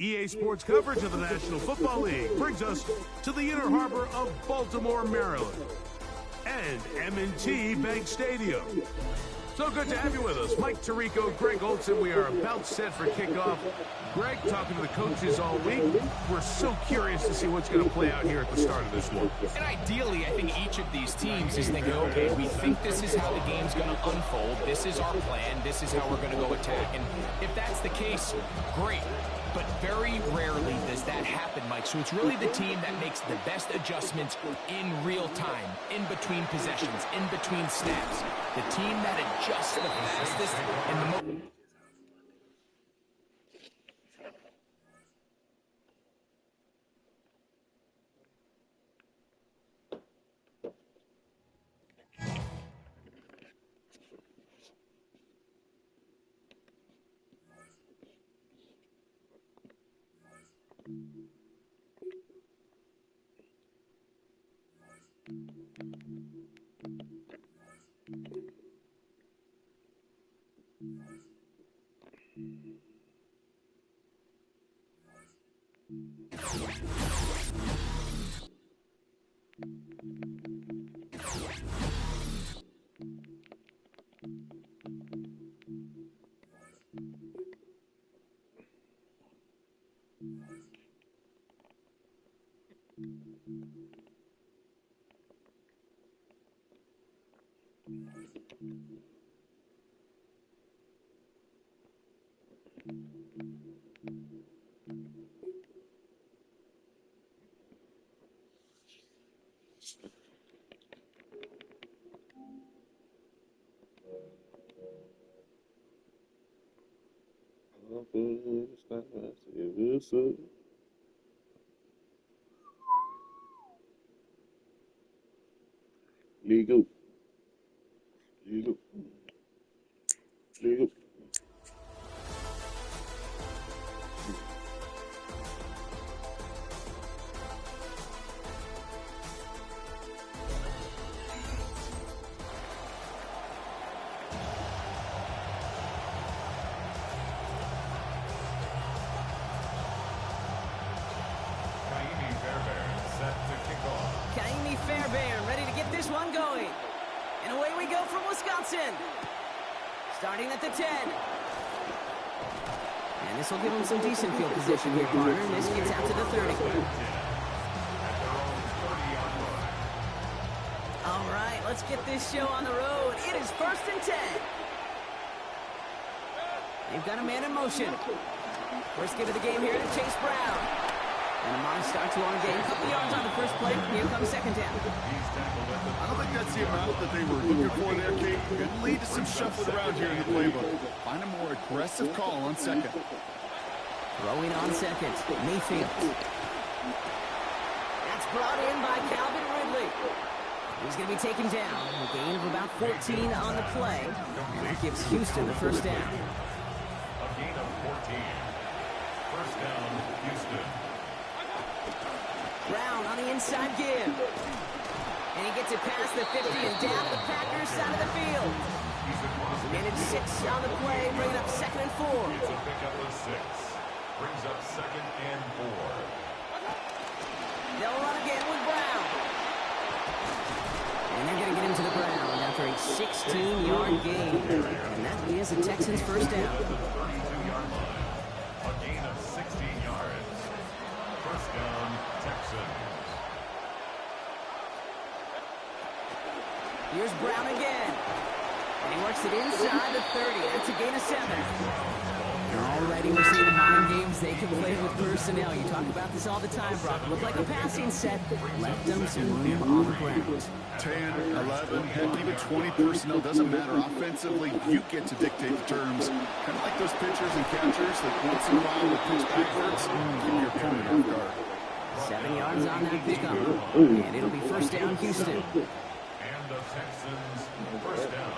EA Sports coverage of the National Football League brings us to the Inner Harbor of Baltimore, Maryland. And and M&T Bank Stadium. So good to have you with us. Mike Tirico, Greg Olson. We are about set for kickoff. Greg, talking to the coaches all week, we're so curious to see what's going to play out here at the start of this one. And ideally, I think each of these teams is thinking, okay, we think this is how the game's going to unfold. This is our plan. This is how we're going to go attack. And if that's the case, great. But very rarely does that happen, Mike. So it's really the team that makes the best adjustments in real time, in between possessions, in between snaps. The team that adjusts the fastest and the most. Legal. Legal. Legal. Starting at the 10. And this will give him some decent field position here, partner. And this gets out to the 30. All right, let's get this show on the road. It is 1st and 10. They've got a man in motion. First give of the game here to Chase Brown. And a modest start to our game. Couple yards on the first play. Here comes second down. I don't think that's the amount that they were looking for there, Kate. Could lead to some shuffling around here in the playbook. Find a more aggressive call on second. Throwing on second, Mayfield. That's brought in by Calvin Ridley. He's going to be taken down. A gain of about 14 on the play. And that gives Houston the first down. A gain of 14. First down, Houston. Brown on the inside give. And he gets it past the 50 and down to the Packers side of the field. Minute 6 on the play, bringing up 2nd and 4. It's a pickup of 6. Brings up 2nd and 4. They'll run again with Brown. And they're going to get him to the ground after a 16-yard gain. And that is the Texans' first down. 32-yard line. A gain of 16 yards. First down, Texans. Here's Brown again. And he works it inside the 30. That's a gain of 7. Already we're seeing the modern games they can play with personnel. You talk about this all the time, Brock. Look like a passing set. Left them some room on the ground. 10, 11, heck, even 20 personnel. Doesn't matter. Offensively, you get to dictate the terms. Kind of like those pitchers and catchers that once in a while will pitch backwards. Keep your opponent off guard. 7 yards on that pickup. And it'll be first down, Houston. And the Texans, first down.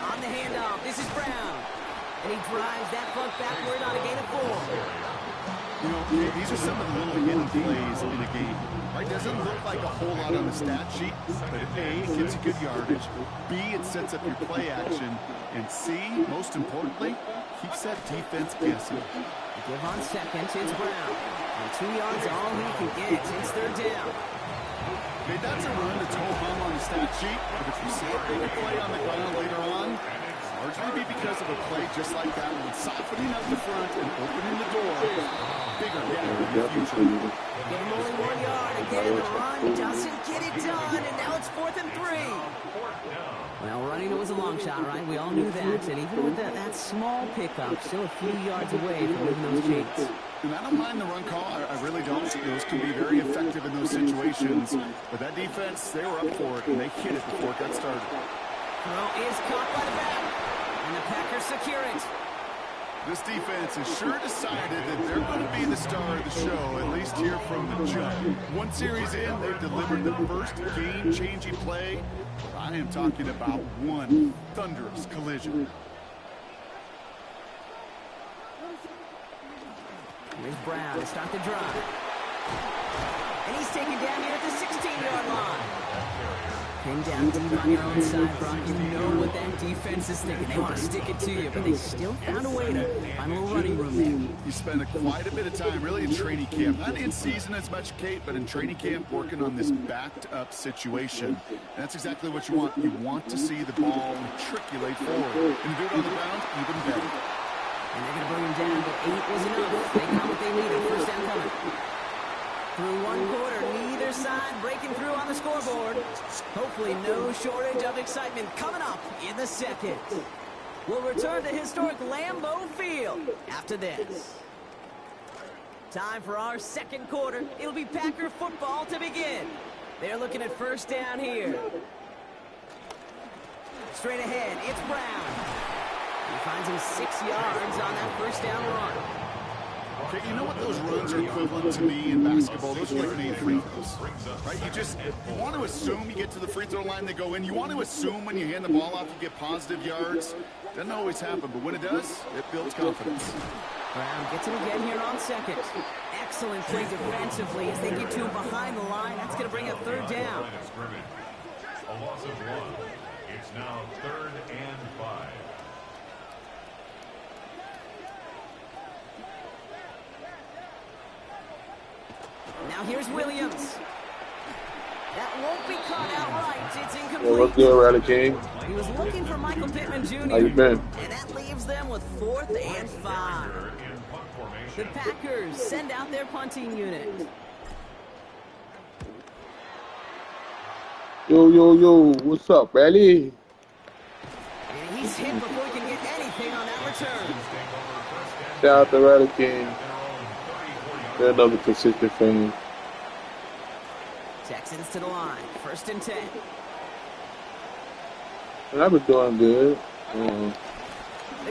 On the handoff, this is Brown. And he drives that punt backward on a gain of 4. You know, these are some of the little hidden plays in a game. Right? Doesn't look like a whole lot on the stat sheet, but A, it gets you good yardage. B, it sets up your play action. And C, most importantly, keeps that defense guessing. Give on second, it's Brown. And 2 yards all he can get. It's third down. Okay, that's a run that's ho-hum on the stat sheet, but if you see a bigger play on the ground later on, largely be because of a play just like that one, softening up the front and opening the door. Bigger gap in the future. Give him only 1 yard. Again, the run doesn't get it done, and now it's 4th and 3. Well, running it was a long shot, right? We all knew that. And even with that small pickup, still a few yards away from moving those chains. And I don't mind the run call. I really don't. Those can be very effective in those situations. But that defense, they were up for it, and they hit it before it got started. Throw is caught by the back, and the Packers secure it. This defense has sure decided that they're going to be the star of the show, at least here from the jump. One series in, they've delivered the first game-changing play. I am talking about one thunderous collision. Here's Brown to start the drive. And he's taken down here at the 16-yard line. Pinned down deep on your own side, Brock. You know what that defense is thinking. They want to stick it to you, but they still found a way to find a little running room there. You spent quite a bit of time really in training camp. Not in season as much, Kate, but in training camp working on this backed-up situation. And that's exactly what you want. You want to see the ball matriculate forward. And to do it on the ground, even better. And they're going to bring him down, but 8 was enough. They got what they needed. First down coming. Through one quarter, neither side breaking through on the scoreboard. Hopefully no shortage of excitement coming up in the second. We'll return to historic Lambeau Field after this. Time for our second quarter. It'll be Packer football to begin. They're looking at first down here. Straight ahead, it's Brown. He finds him 6 yards on that first down run. Okay, you know what those runs are equivalent to me in basketball? Those are like made free throws, right? You want to assume you get to the free throw line, they go in. You want to assume when you hand the ball off, you get positive yards. Doesn't always happen, but when it does, it builds confidence. Brown gets it again here on second. Excellent play defensively as they get to him behind the line. That's going to bring up third down. A loss of 1. It's now 3rd and 5. Now here's Williams. That won't be caught outright. It's incomplete. Yeah, what's good, Rally King? He was looking for Michael Pittman Jr. How you been? And that leaves them with 4th and 5. The Packers send out their punting unit. Yo, what's up, Rally? And he's hit before he can get anything on that return. Shout out to Rally King. They're another consistent fan. Texans to the line. 1st and 10. And I've been doing good.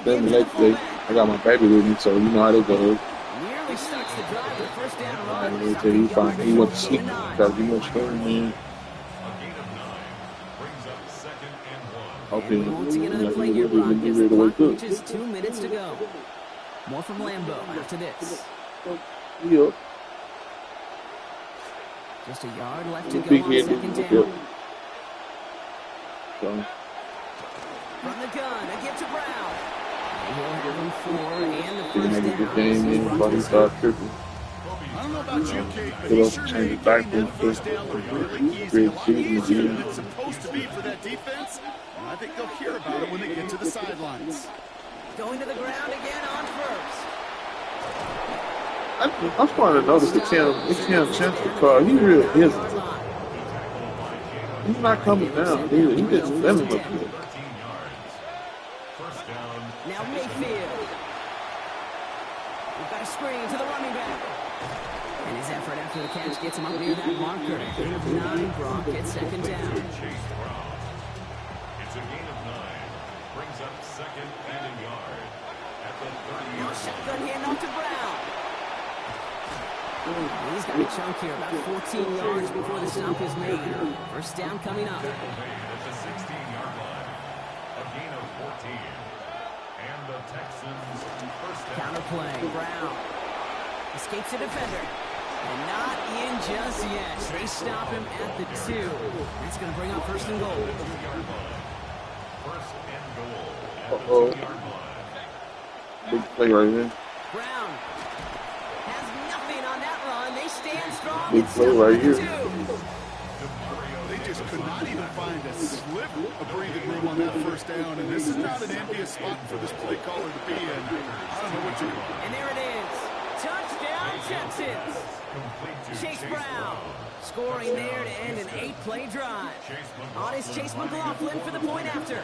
Then late today, I got my baby with me, so you know how they go. Nearly starts the drive with first down run. He fine. He went to sleep. Got to get more stream, man. And we won't see another play here, Brock, as the clock reaches 2 minutes to go. More from Lambeau after this. Yep. Just a yard left to go on second down. So. From the gun, a give to Brown. He'll have him 4 and the He first had a good down. game in, but he started tripping. I don't know about you, Kate, but he sure made getting that first down look really easy. A lot easier than it's supposed to be for that defense. And I think they'll hear about it when they get to the sidelines. Going to the ground again on first. I'm starting to notice the Cam Chancellor car. He really isn't. He's not coming down. He just living up here. Now Mayfield. We've got a screen to the running back. And his effort after the catch gets him up near that marker. Gain of 9, Brock gets second down. It's a gain of 9. Brings up 2nd and a yard. At the 30. Now shotgun handoff to Brown. He's got a chunk here, about 14 yards before the stop is made. First down coming up. At the 16-yard line. A gain of 14. And the Texans first down. Counter play, Brown. Escapes the defender. And not in just yet. They stop him at the 2. That's going to bring up first and goal. First and goal. Uh-oh. Big play right here. Brown has nothing on that run. They stand strong. Big play right here. They just could not even find a sliver of breathing room on that first down, and this is not an envious spot for this play caller to be in. I don't know what you call it. And there it is. Touchdown, Texans. Chase Brown scoring there to end an 8-play drive. On is Chase McLaughlin for the point after.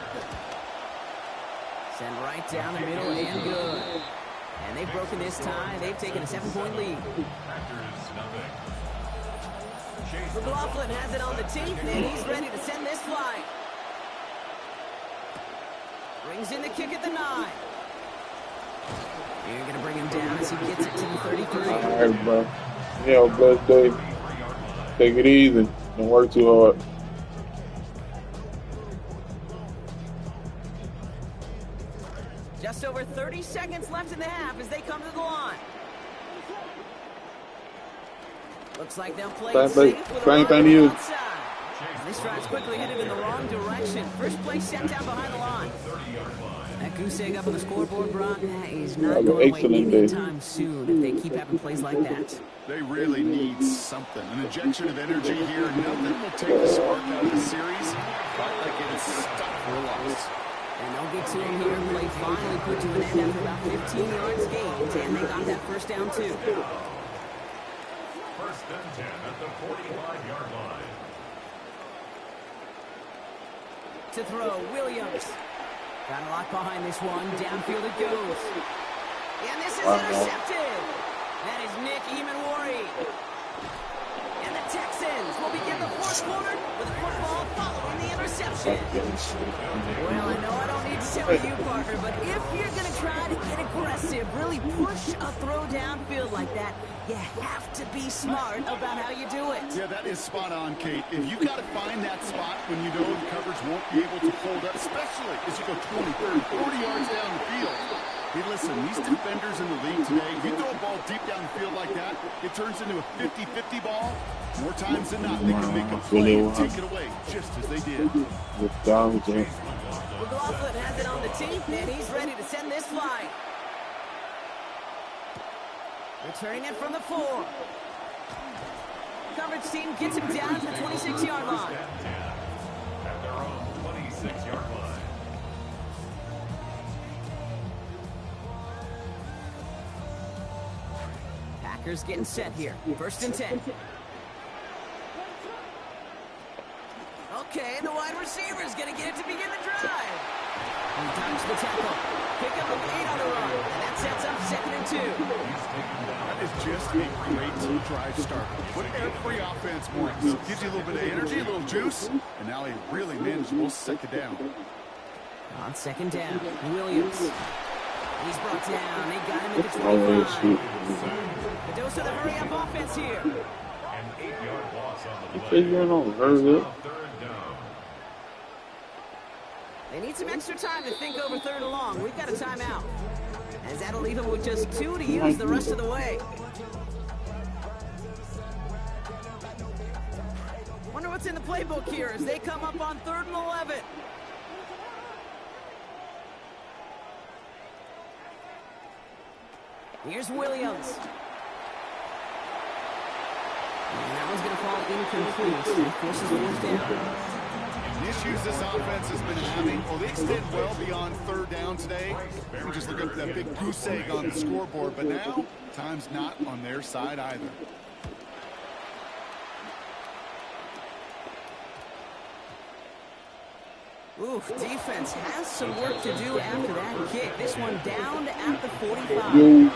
Send right down the middle and good. And they've broken this tie. They've taken a 7-point lead. McLaughlin has it on the teeth, and he's ready to send this flight. Brings in the kick at the 9. You're going to bring him down as he gets it to the 33. All right, bro. Yeah, blessed day. Take it easy. Don't work too hard. Just over 30 seconds left in the half as they come to the line. Looks like they'll play it safe with a runner outside. This drive's quickly headed in the wrong direction. First play set down behind the line. That goose egg up on the scoreboard, Brock, is not going away anytime soon if they keep having plays like that. They really need something. An injection of energy here. Nothing will take the spark out of the series. But like it is stuck for a loss. And they'll get to him here. Play finally put to an end after about 15 yards gained. And they got that first down, too. First and 10 at the 45-yard line. To throw, Williams. Got a lot behind this one. Downfield it goes. And this is intercepted. That is Nick Emanwari. And the Texans will begin the fourth quarter with a football following the interception. Well, I know I don't need to tell you, Parker, but if you're going to try to get aggressive, really push a throw downfield like that, you have to be smart about how you do it. Yeah, that is spot on, Kate. If you got to find that spot when you know the coverage won't be able to hold up, especially as you go 20, 30, 40 yards down the field. Hey, listen, these defenders in the league today, you throw a ball deep down the field like that, it turns into a 50-50 ball. More times than not, they can make a play and take it away, just as they did. McLaughlin has it on the teeth, and he's ready to send this flight. Returning it from the 4. Coverage team gets him down at the 26-yard line. At their own 26-yard line. Packers getting set here. First and 10. Okay, the wide receiver's going to get it to begin the drive. He times the tackle. Pick up of 8 on the run. And that sets up 2nd and 2. That is just a great drive start. What every offense wants. Gives you a little bit of energy, a little juice, and now a really manageable 2nd down. On 2nd down, Williams. He's brought down. They got him at the 25. The dose of the hurry-up offense here. An 8-yard loss on the play. Third down. They need some extra time to think over 3rd and long. We've got a timeout. As that'll leave them with just 2 to use the rest of the way. Wonder what's in the playbook here as they come up on 3rd and 11. Here's Williams. And that one's going to fall incomplete. He forces 4th down. The issues this offense has been having, well, they extend well beyond 3rd down today. You just look at that big goose egg on the scoreboard, but now time's not on their side either. Ooh, defense has some work to do after that kick. This one down at the 45. Yo.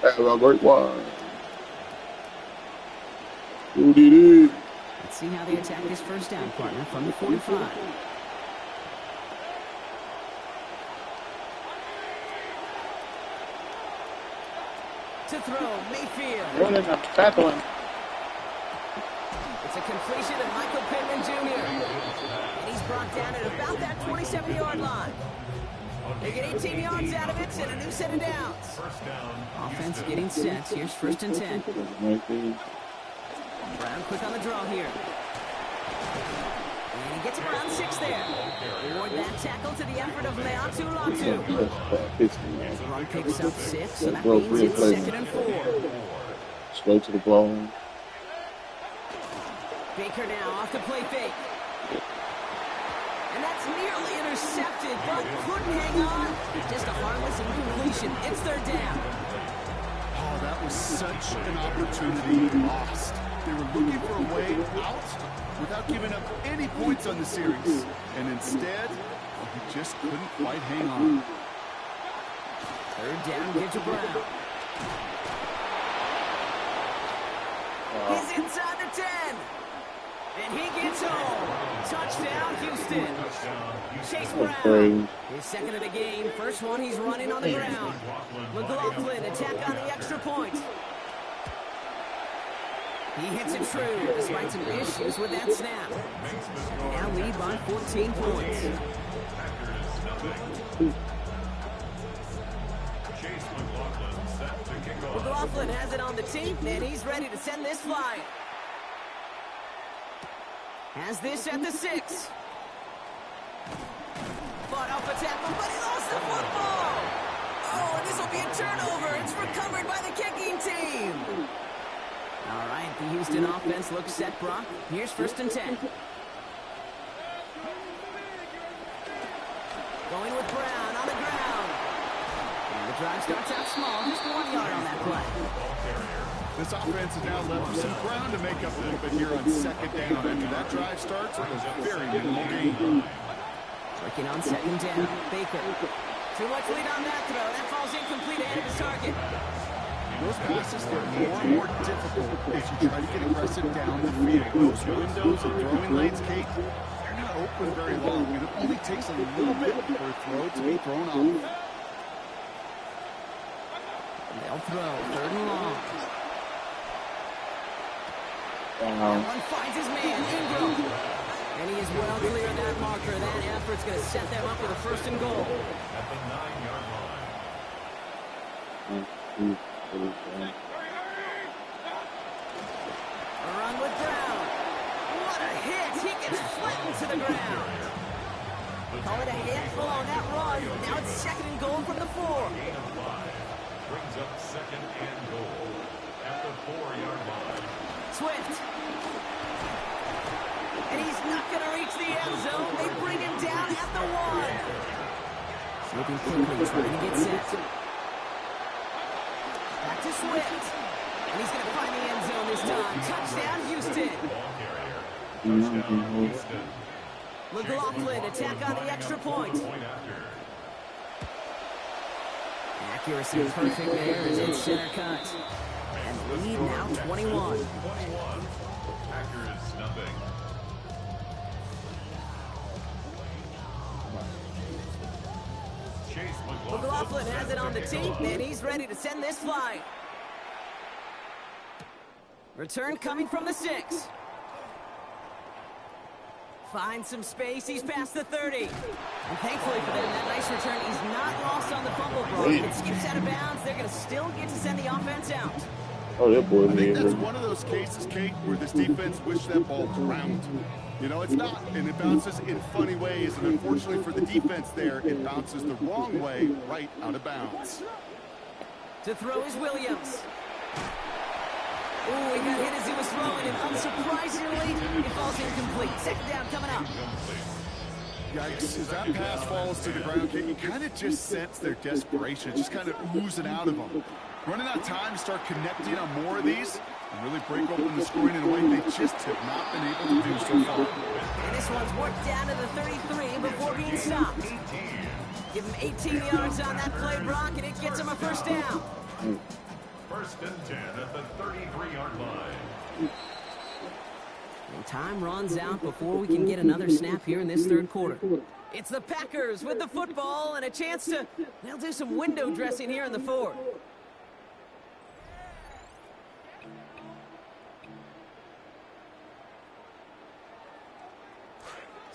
That's a great one. Who did it? Let's see how they attack this first down, partner, from the 45. To throw, Mayfield. Running up, tackling. It's a completion of Michael Pittman Jr. And he's brought down at about that 27-yard line. They get 18 yards out of it and a new set of downs. First down. Offense getting set. Here's 1st and 10. Brown quick on the draw here. And he gets around 6 there. Award that tackle to the effort of Meatu Latu. Run picks up 6, so that means it's 2nd and 4. Straight to the ball. Baker now off the play fake. And that's nearly intercepted, but couldn't hang on. Just a harmless incompletion. It's 3rd down. Oh, that was such an opportunity lost. They were looking for a way out without giving up any points on the series. And instead, he just couldn't quite hang on. 3rd down, give to Brown. He's inside the 10. And he gets home. Touchdown, Houston. Chase Brown. His 2nd of the game. First one he's running on the ground. McLaughlin attack on the extra point. He hits it true despite some issues with that snap. Now lead by 14 points. Chase McLaughlin set to kick off. McLaughlin has it on the tee, and he's ready to send this flying. Has this at the 6. Fought off a tackle, but he lost the football. Oh, and this will be a turnover. It's recovered by the kicking team. All right, the Houston offense looks set, Brock. Here's 1st and 10. Going with Brown on the ground. And the drive starts out small, just 1 yard on that play. This offense is now left with some ground to make up a little bit here on 2nd down. After that drive starts, it was a very minimal gain. Working on 2nd down. Baker. Too much lead on that throw. That falls incomplete ahead of his target. Those passes get more and more difficult as you try to get aggressive down the field. Those windows and throwing lanes, Kate, they're not open very long, and it only takes a little bit for a throw to be thrown off. They'll throw. 3rd and long. Wow. That one finds his man, Ingram. And he is well clear of that marker. That effort's going to set them up with a 1st and goal. At the 9-yard line. A run with Brown. What a hit. He gets flattened to the ground. Call it a handful on that run. Now it's 2nd and goal from the 4. Gain of 5. Brings up 2nd and goal at the 4-yard line. Swift. And he's not going to reach the end zone. They bring him down at the 1. Moving quickly, trying to get set. Back to Swift. And he's going to find the end zone this time. Touchdown, Houston. Ball carrier. Touchdown, Houston. McLaughlin attack on the extra point. Point after. Accuracy perfect there as it's center cut. And the lead now 21. 21. Packers nothing. Chase McLaughlin has it on the tee, and he's ready to send this flying. Return coming from the 6. Finds some space. He's past the 30. And thankfully for them, that nice return is not lost on the fumble block. It skips out of bounds. They're going to still get to send the offense out. Oh, that boy I think that's man. one of those cases, Kate, where this defense wished that ball was round. You know, it's not, and it bounces in funny ways, and unfortunately for the defense there, it bounces the wrong way right out of bounds. To throw is Williams. Ooh, he got hit as he was throwing, and unsurprisingly, it falls incomplete. 2nd down coming up. Yikes, as that pass falls to the ground, Kate, you kind of just sense their desperation, just kind of oozing out of them. Running out of time to start connecting on more of these and really break open the scoring in a way they just have not been able to do so far. And this one's worked down to the 33 before being stopped. Give him 18 yards on that play, Brock, and it gets him a 1st down. 1st and 10 at the 33-yard line. And time runs out before we can get another snap here in this 3rd quarter. It's the Packers with the football and a chance to, they'll do some window dressing here in the 4th.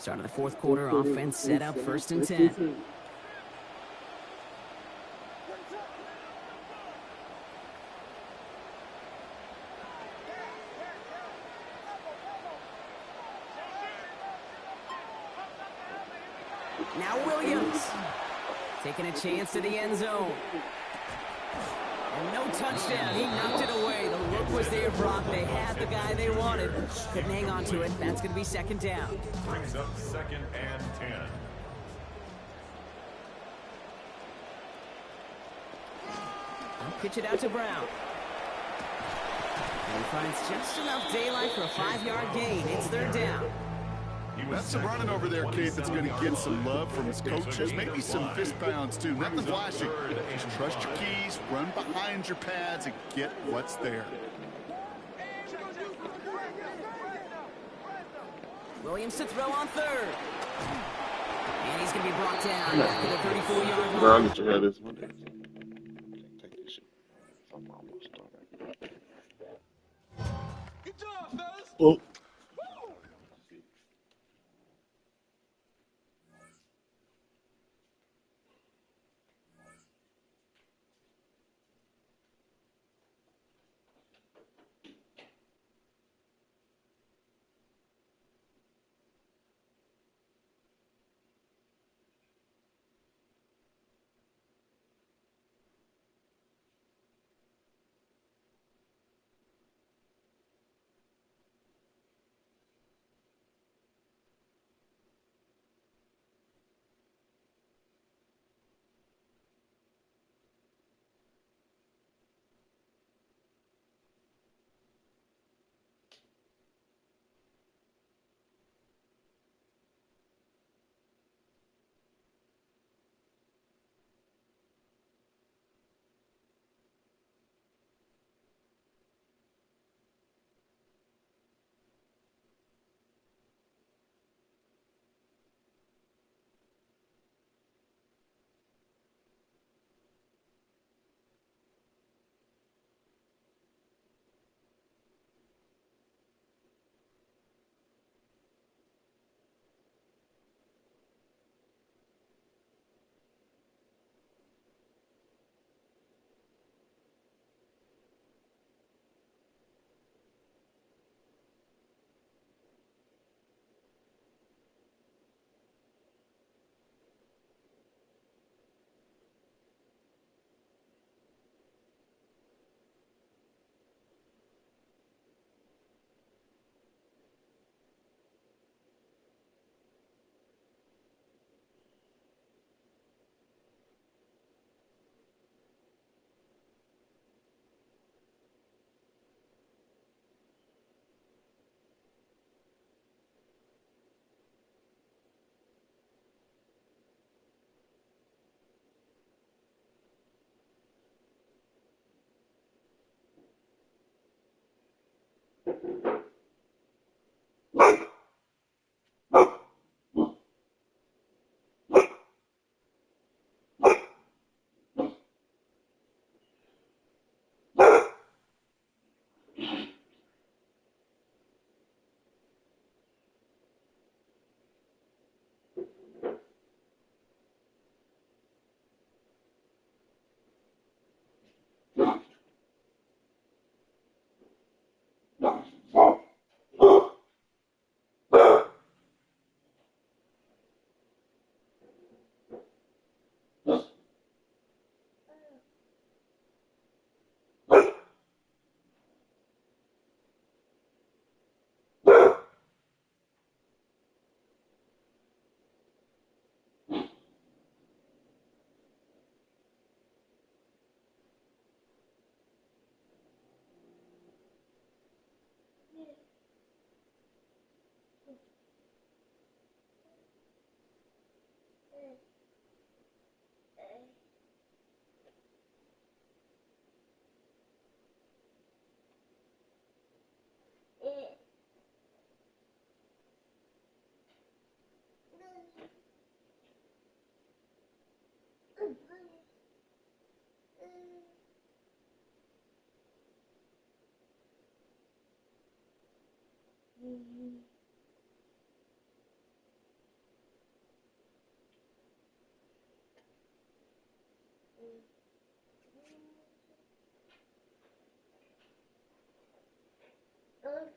Start of the fourth quarter, offense set up, 1st and 10. Now Williams, taking a chance to the end zone. And no touchdown. He knocked it away. The look was there, Brock. They had the guy they wanted. Couldn't hang on to it. That's going to be 2nd down. Brings up 2nd and 10. I'll pitch it out to Brown. And he finds just enough daylight for a 5-yard gain. It's 3rd down. That's some running over there, kid, that's going to get some love from his coaches, maybe some fist pounds, too. Nothing flashy. Just trust your keys, run behind your pads, and get what's there. Williams to throw on 3rd. And he's going to be brought down after the 34-yard line. Bro, I need to have this one. Take this shit. I'm almost done. Good job, fellas. Oh. Yes.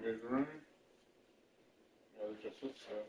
Big room. Yeah, look at this side.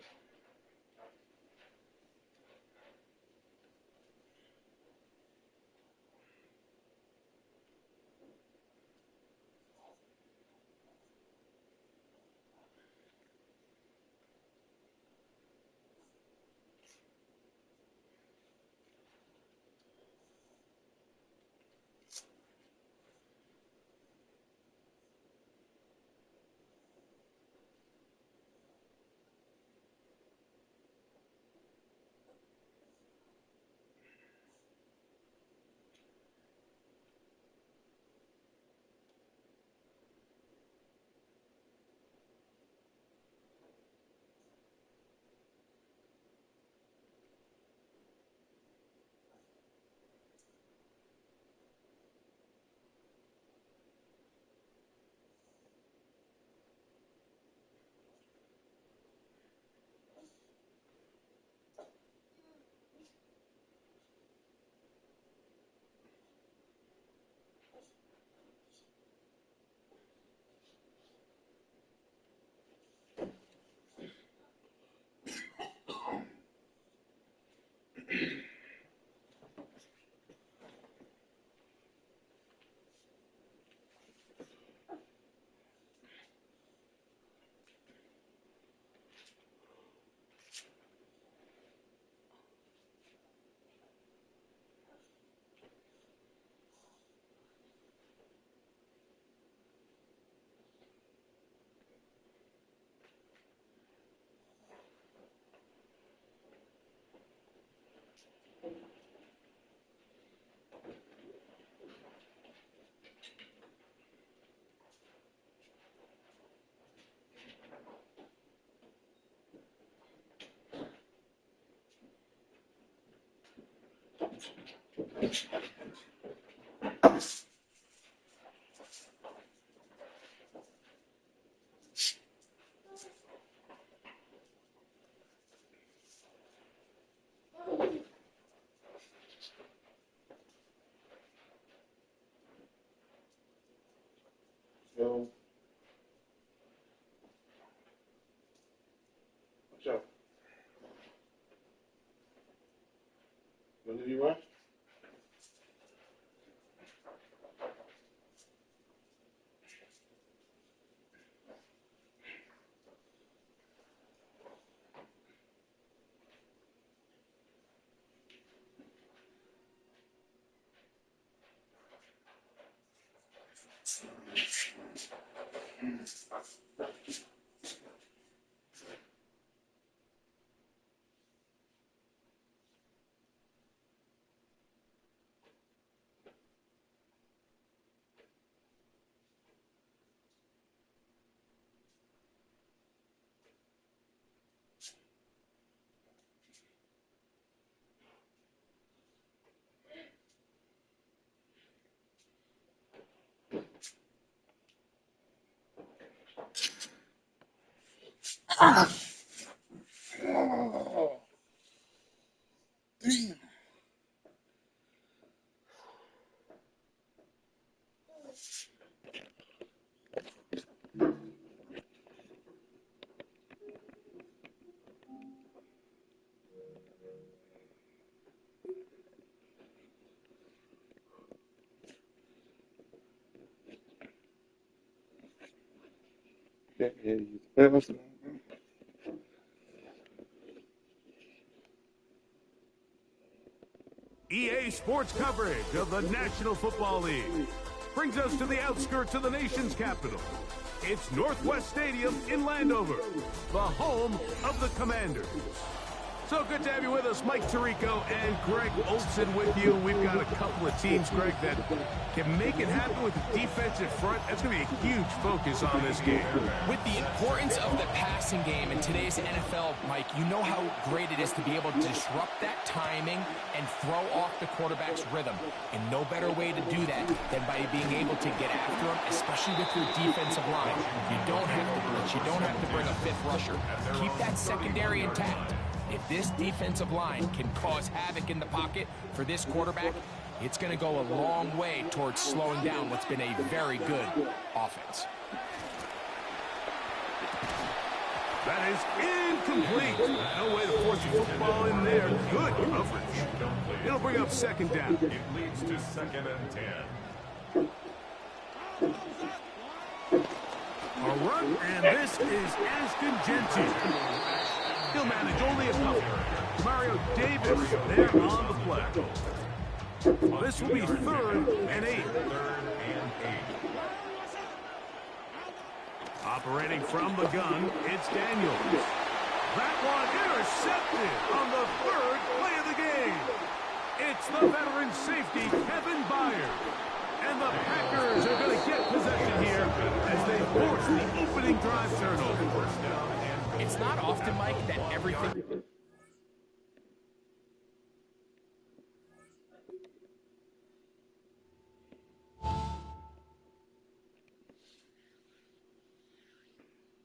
So, watch out. What did you watch? Oh, damn. Yeah, you fast. EA Sports coverage of the National Football League brings us to the outskirts of the nation's capital. It's Northwest Stadium in Landover, the home of the Commanders. So good to have you with us, Mike Tirico and Greg Olson with you. We've got a couple of teams, Greg, that can make it happen with the defensive front. That's going to be a huge focus on this game. With the importance of the passing game in today's NFL, Mike, you know how great it is to be able to disrupt that timing and throw off the quarterback's rhythm. And no better way to do that than by being able to get after him, especially with your defensive line. You don't have to blitz. You don't have to bring a fifth rusher. Keep that secondary intact. If this defensive line can cause havoc in the pocket for this quarterback, it's going to go a long way towards slowing down what's been a very good offense. That is incomplete. No way to force the football in there. Good coverage. It'll bring up second down. It leads to 2nd and 10. A run, and this is Ashton Genty. He'll manage only a couple. Mario Davis there on the play. This will be 3rd and 8. Operating from the gun, it's Daniels. That one intercepted on the 3rd play of the game. It's the veteran safety, Kevin Byard. And the Packers are going to get possession here as they force the opening drive turnover. It's not often, Mike, that everything...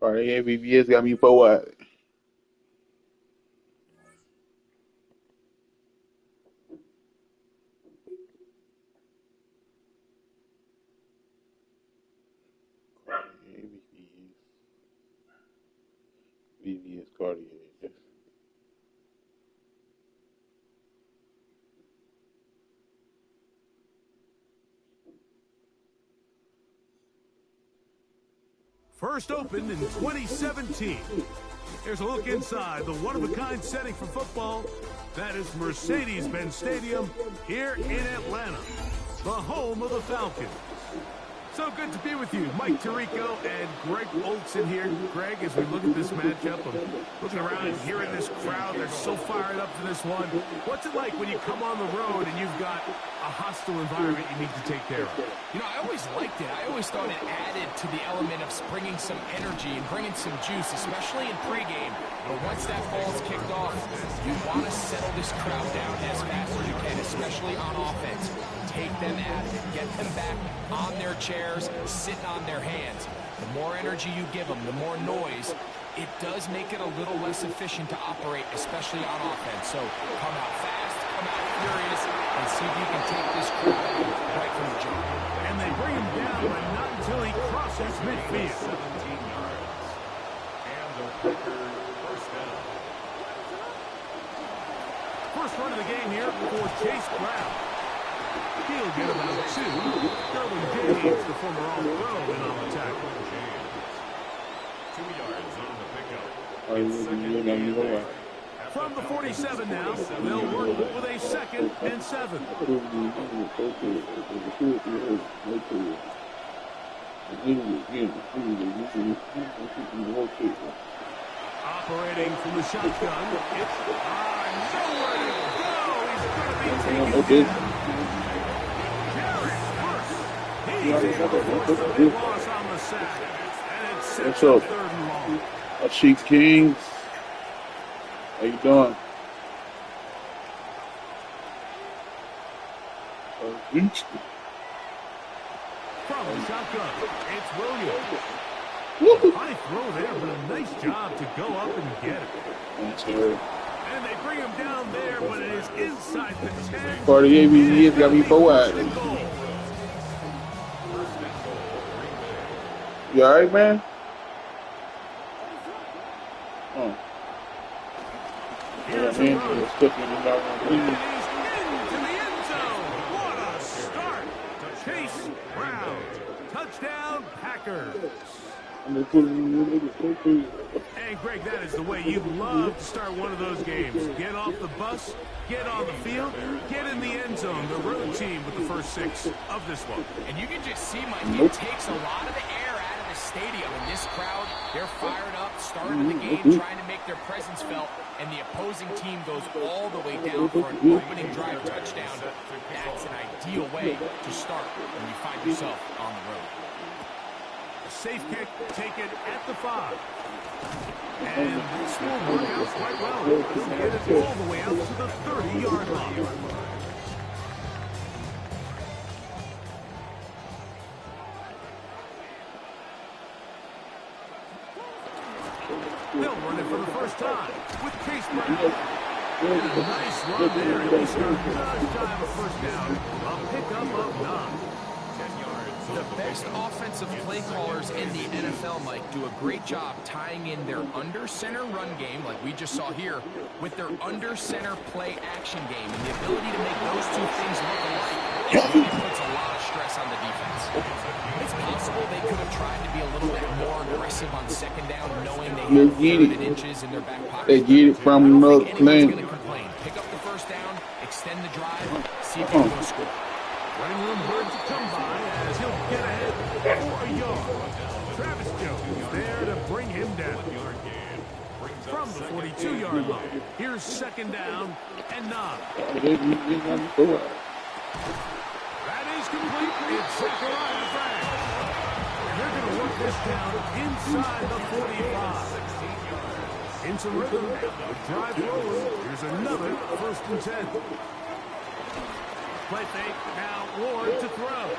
All right, ABBS got me for what? BBS Cartier. First opened in 2017. Here's a look inside the one-of-a-kind setting for football. That is Mercedes-Benz Stadium here in Atlanta, the home of the Falcons. So good to be with you, Mike Tirico and Greg Olson here. Greg, as we look at this matchup, I'm looking around and hearing this crowd. They're so fired up for this one. What's it like when you come on the road and you've got a hostile environment you need to take care of? You know, I always liked it. I always thought it added to the element of bringing some energy and bringing some juice, especially in pregame. But once that ball's kicked off, you want to settle this crowd down as fast as you can, especially on offense. Take them out of it. Get them back on their chairs, sitting on their hands. The more energy you give them, the more noise, it does make it a little less efficient to operate, especially on offense. So come out fast, come out furious, and see if you can take this crowd out right from the jump. And they bring him down, but not until he crosses midfield. 17 yards. And the Packers first down. First run of the game here for Chase Brown. He'll get about 2. Derwin James, the former All-Pro, in on the tackle. 2 yards on the pickup. All right, It's 2nd and 8. From the 47 now, they'll work with a 2nd and 7. Operating from the shotgun, it's nowhere to go. He's going to be taken down. He's able to force the big loss on the sack. And it's 6th and 3rd and long. Chief Kings. How you doing? From the shotgun, it's Williams. High throw there, but a nice job to go up and get it. And they bring him down there, but it is inside the 10. Part of the ABBS got me for what? You alright, man? Oh. Here's a run. And he's into the end zone. What a start. Chase Brown. Touchdown, Packers. And Greg, that is the way you love to start one of those games. Get off the bus, get on the field, get in the end zone. The road team with the first 6 of this one. And you can just see, Mike, it takes a lot of the air out of the stadium. And this crowd, they're fired up, starting the game, trying to make their presence felt. And the opposing team goes all the way down for an opening drive touchdown. That's an ideal way to start when you find yourself on the road. Safe kick taken at the 5. And this will work out quite well. They'll get it all the way out to the 30-yard line. They'll run it for the first time with Chase Brown. And a nice run there. And they start just shy of a first down. A pickup of 9. 10 yards The best offensive play callers in the NFL, Mike, do a great job tying in their under-center run game, like we just saw here, with their under-center play action game. And the ability to make those two things look alike really puts a lot of stress on the defense. It's possible they could have tried to be a little bit more aggressive on second down, knowing they had third and inches in their back pocket. They get it from another Anyone's plane. going to complain. Pick up the first down, extend the drive, see if you can score. Running room hard to come by as he'll get ahead for a yard. Travis Jones there to bring him down. From the 42-yard line, here's second down and 9. That is complete. It's Zachariah Bragg. And they're going to work this down inside the 45. Into rhythm, the drive rolling. Here's another 1st and 10. Play fake, now Ward to throw.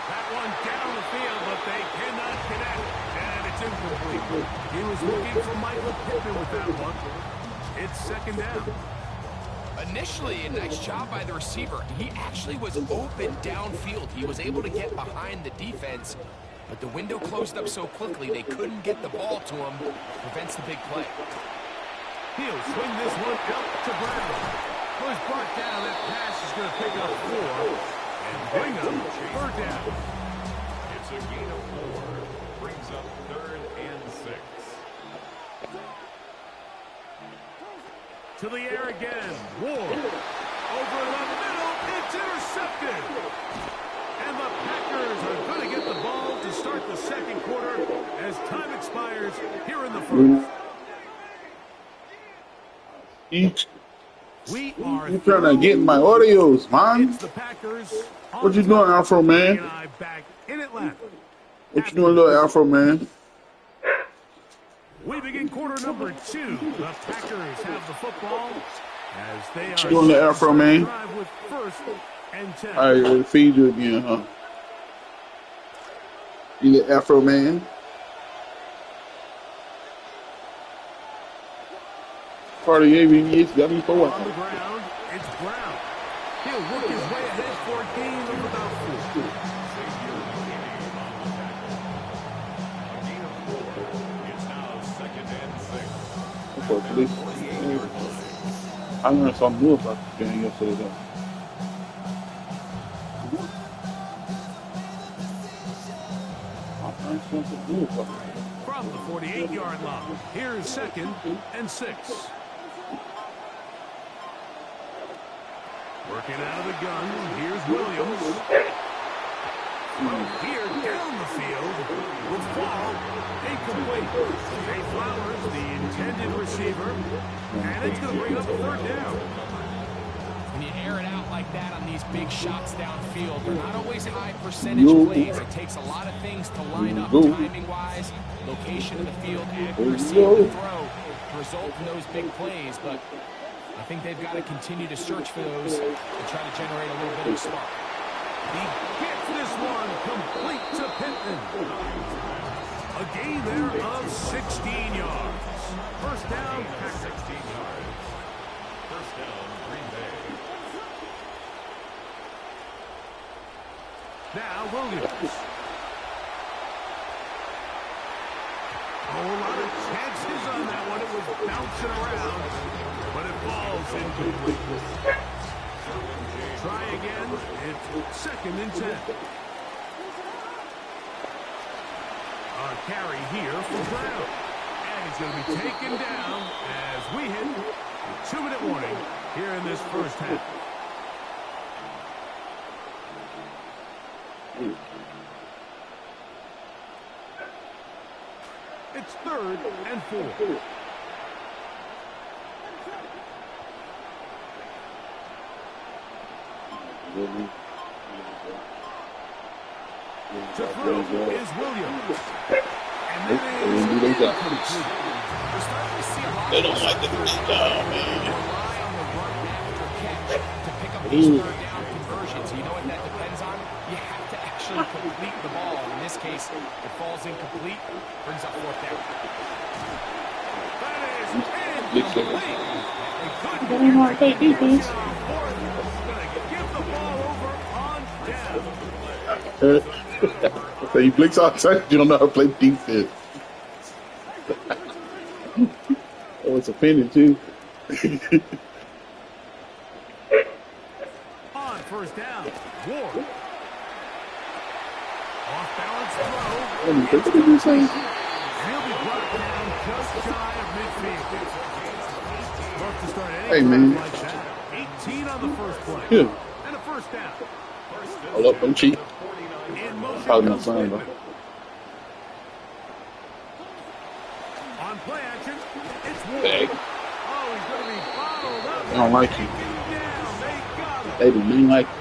That one down the field, but they cannot connect. And it's incomplete. He was looking for Michael Pittman with that one. It's second down. Initially, a nice job by the receiver. He actually was open downfield. He was able to get behind the defense, but the window closed up so quickly they couldn't get the ball to him. Prevents the big play. He'll swing this one out to Brown. Was brought down. That pass is going to pick up 4 and bring up 3rd down. It's a gain of 4. Brings up 3rd and 6. To the air again. Ward. Over the middle. It's intercepted. And the Packers are going to get the ball to start the second quarter as time expires here in the first. We are You trying to get my audios, man? It's the Packers. What you doing, Afro Man? And I back in Atlanta. What you doing, little Afro Man? We begin quarter number 2. The Packers have the football as they are Doing the Afro Man. drive with 1st and 10. All right, we'll feed you again, huh? You the Afro Man? Part of the ABS got me for what? On the ground, it's Brown. He'll work his way ahead for a gain of about 4. It's now 2nd and 6. For police. I learned something new about this game yesterday, though. I learned something new about it. From the 48-yard line, here's 2nd and 6. Working out of the gun, here's Williams. Here down the field will fall incomplete. Jay Flowers, the intended receiver, and it's going to bring up a 3rd down. When you air it out like that on these big shots downfield, they're not always high percentage plays. It takes a lot of things to line up timing-wise, location of the field, accuracy of the throw to result in those big plays. But I think they've got to continue to search for those and try to generate a little bit of spark. He gets this one complete to Pittman. A gain there of 16 yards. 1st down, Packers. 16 yards. 1st down, Green Bay. Now Williams. A whole lot of chances on that one. It was bouncing around, but it falls incomplete. Try again. It's 2nd and 10. A carry here for Brown. And he's going to be taken down as we hit the 2-minute warning here in this first half. It's 3rd and 4. To throw is Williams. And that is incomplete. We're starting to see a lot They of don't like the first down, man. rely on the run after catch to pick up these 3rd down conversions. You know what that depends on? You have to actually complete the ball. In this case, it falls incomplete, brings up 4th down. That is incomplete. Any more KDs? Going to give the ball over on down. So you blinks all the time. You don't know how to play defense. Oh, it's offending too. On first down, Ward. Off balance throw. What did you say? And he'll be brought down just shy of midfield. Love to start any Hey, man. like that. 18 on the first play. Yeah. And a first down. Hold up, don't cheat. In motion Probably not comes saying, bro. Pittman. On play action, it's Ward. Hey, Oh, he's going to be followed up. I don't like you. Taken down. They got him. Baby, mean like. So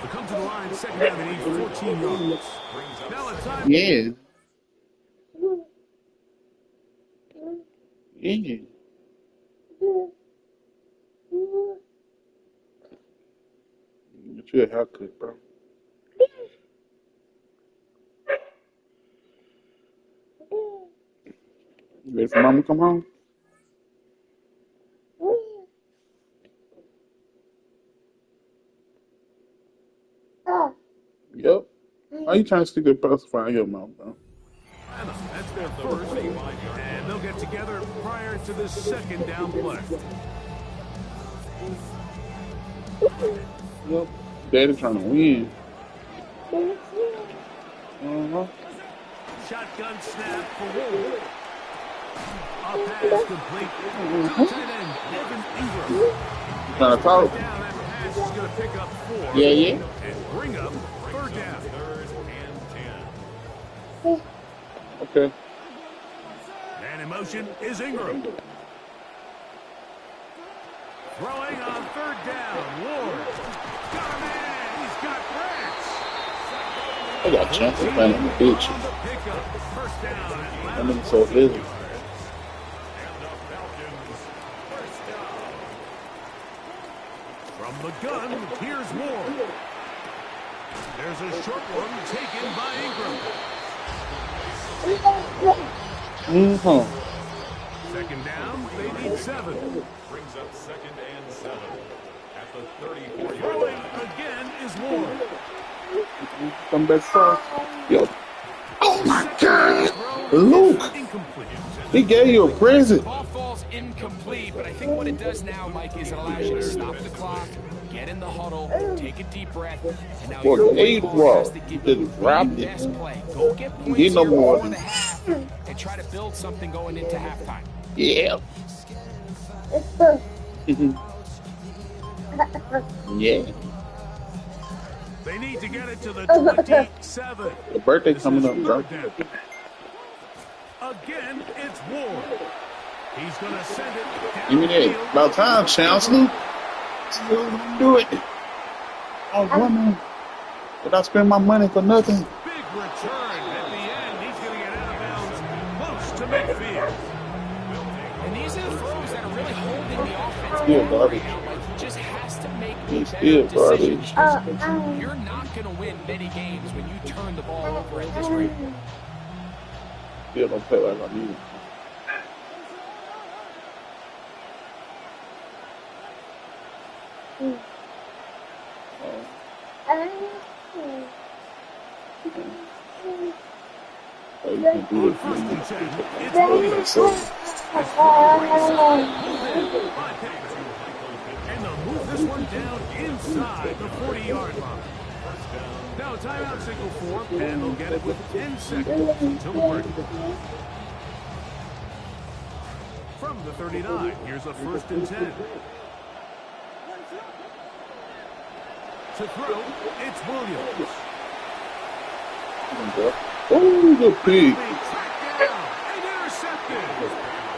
they come to the line, second down, they need 14 yards. Now it's time. Yeah. Yeah. Get you a haircut, bro. You ready for mama to come home? Yep. Why you trying to stick a pacifier in your mouth, bro? That's their first, and they'll get together prior to the second down play. Yep. Daddy trying to win. Uh-huh. Shotgun snap for Ward. A pass complete. Tight end Evan Ingram. Trying to talk. Down, that pass is going to pick up 4. Yeah. And bring up third down. Third and 10. Okay. And in motion is Ingram. Throwing on third down. Ward. Got a man. He's got Brents. I got a chance to find a bitch. On the pickup. First down. That nigga so busy. From the gun, here's Ward. There's a short one taken by Ingram. Mm-hmm. Second down, they need 7. Brings up second and 7 at the 34-yard Throwing line. again is Ward. Come back fast. Yo. Oh my God. Luke. Incomplete. He gave you a present. Ball falls incomplete, but I think what it does now, Mike, is it allows you to stop the clock, get in the huddle, take a deep breath, and now Well, your they ball were. has to give They you dropped the it. best play. Go get points Get no here more. before the half and try to build something going into halftime. Yeah. Yeah. They need to get it to the 27. The birthday coming up, bro. Third down. Again, it's Ward. He's going to send it Give me that. downfield. About time, Chancellor. Do it. Oh, woman. Did I spend my money for nothing? Big return at the end. He's going to get out of bounds close to midfield. And these are the throws that are really holding the offense Still back garbage. right now. Like, he just has to make He's better still decisions. garbage. You're not going to win many games when you turn the ball over at this rate. Still don't play like I need it. Oh, you can do On it. first and 10, it's Oh, Williams. so, And they'll move this one down inside the 40-yard line. Now timeout signal for, and they'll get it with 10 seconds until the break. From the 39, here's a first and 10. To throw, it's Williams. oh, the pig. Being tracked down and intercepted.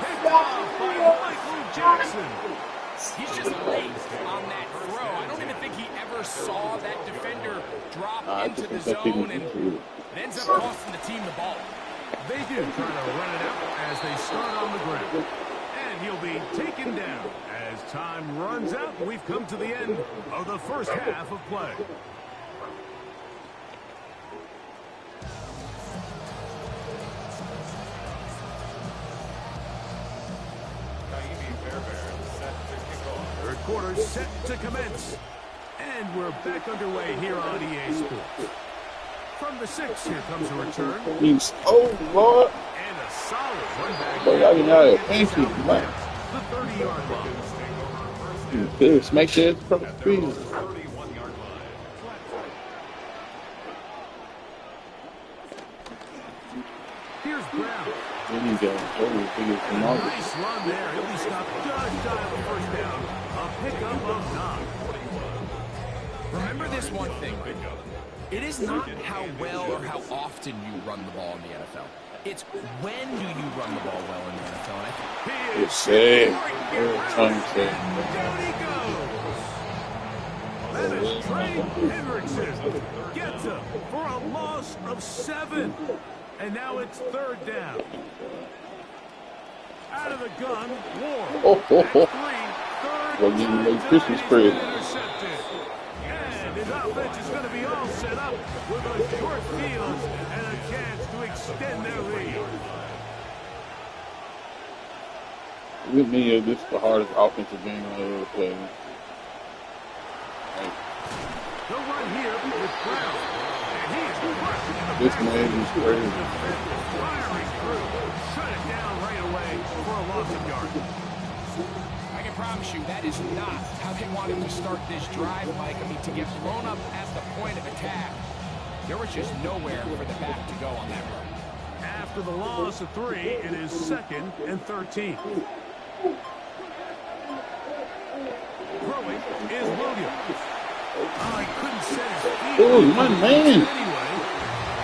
Picked off by Michael Jackson. He's just late on that throw. I don't even think he ever saw that defender drop I into just the think that zone, he and was it ends up costing the team the ball. They do try to run it out as they start on the ground. And he'll be taken down. As time runs out, we've come to the end of the first half of play. Third quarter set to commence. And we're back underway here on EA Sports. From the 6, here comes a return. He's, oh, Lord. And a solid run back. Boy, y'all getting out of there. Thank you, man. The 30-yard line. This make sure it's from the field. Here's Brown. There you go. Nice run there. He'll be stopped just shy of the first down. A pickup of 9. Remember this one thing. It is not how well or how often you run the ball in the NFL. It's when do you run the ball well in the NFL. And I think It's sad. Time sad. Down he goes. That is Trey Hendrickson. Gets him for a loss of 7. And now it's 3rd down. Out of the gun, Ward. Oh, oh, oh. Well, you make Christmas spread. And his offense is going to be all set up with a short field and a chance to extend their lead. With me, this is the hardest offensive game I ever played. He'll run here with Brown. And he is This man is crazy. firing through. Shut it down right away for a loss of yards. I can promise you that is not how they wanted to start this drive, Mike. I mean, to get thrown up at the point of attack, there was just nowhere for the back to go on that run. After the loss of 3, it is 2nd and 13. Throwing is Williams. Oh, he couldn't set his feet. Oh, my man. Anyway,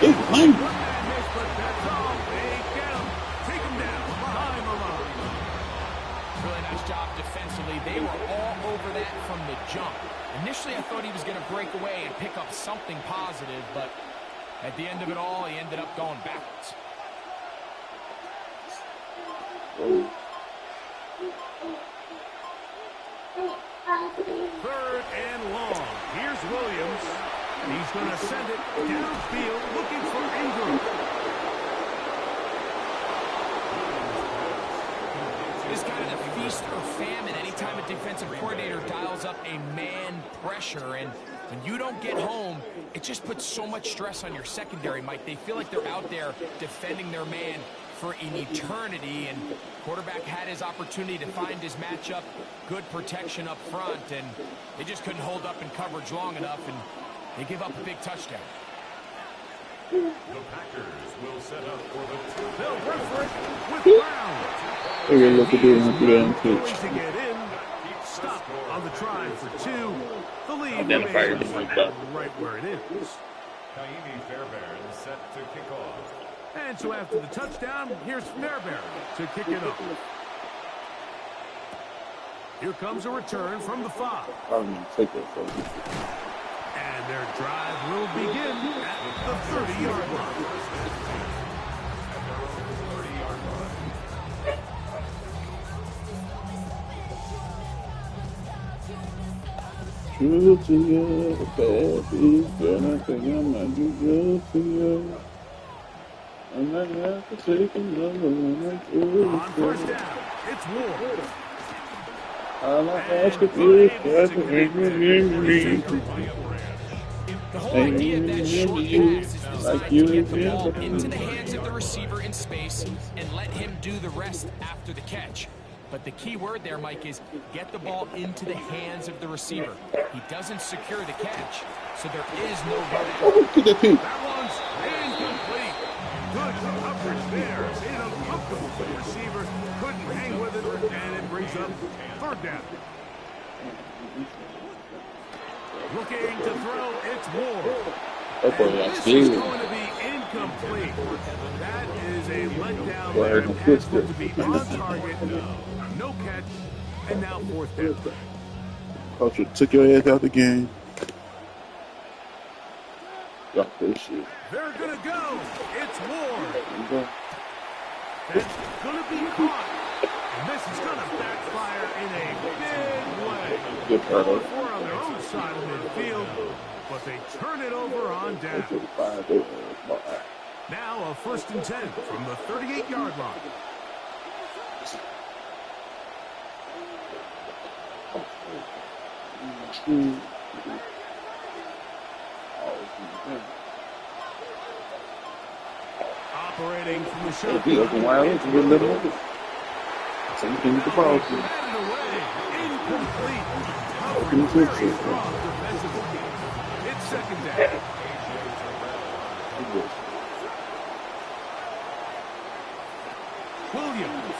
Big man. one man miss, but that's all. They get him. Take him down behind the line. Really nice job defensively. They were all over that from the jump. Initially, I thought he was going to break away and pick up something positive, but at the end of it all, he ended up going backwards. Oh. 3rd and long. Here's Williams. And he's going to send it downfield looking for Ingram. It's kind of the feast or famine anytime a defensive coordinator dials up a man pressure. And when you don't get home, it just puts so much stress on your secondary, Mike. They feel like they're out there defending their man for an eternity, and quarterback had his opportunity to find his matchup, good protection up front, and they just couldn't hold up in coverage long enough, and they give up a big touchdown. The Packers will set up for the They'll run for it with Brown. Look at look at this. Look at Going that to pitch. get in. Stop on the try for 2. The lead Identify remains it like that. right where it is. Kaimi Fairbairn set to kick off. And so after the touchdown, here's Fairbairn to kick it up. Here comes a return from the 5. I'm going to take that from you. And their drive will begin at the 30-yard line. Good to you, baby. Girl, I think I might be good to you. I'm not going to take another one. On first down, it's Ward. I'm ask if you guys are angry. The whole idea of that short pass is designed Like to you get the did. ball into the hands of the receiver in space and let him do the rest after the catch. But the key word there, Mike, is get the ball into the hands of the receiver. He doesn't secure the catch, so there is no running. Oh, look at that peak. That one's incomplete. Good coverage there. Made it uncomfortable for the receiver. Couldn't hang with it, and it brings up 3rd down. Looking to throw, it's Ward. That's what I This is see. going to be incomplete. That is a letdown Well, there. it's Pass good. supposed to be on target. No catch. And now 4th down. Coach took your ass out the game. Got this shit. They're going to go. It's Ward. There you go. That's going to be caught. And this is going to backfire in a big way. Good part of it. 4 on their own side of midfield, but they turn it over on down. Now a 1st and 10 from the 38-yard line. Operating from the It'll be open shotgun. wide open. It's Get a little Williams. more. So you can get the ball to. Batted away. Incomplete. Open Covered the very switch. strong defensively. It's second down. Williams.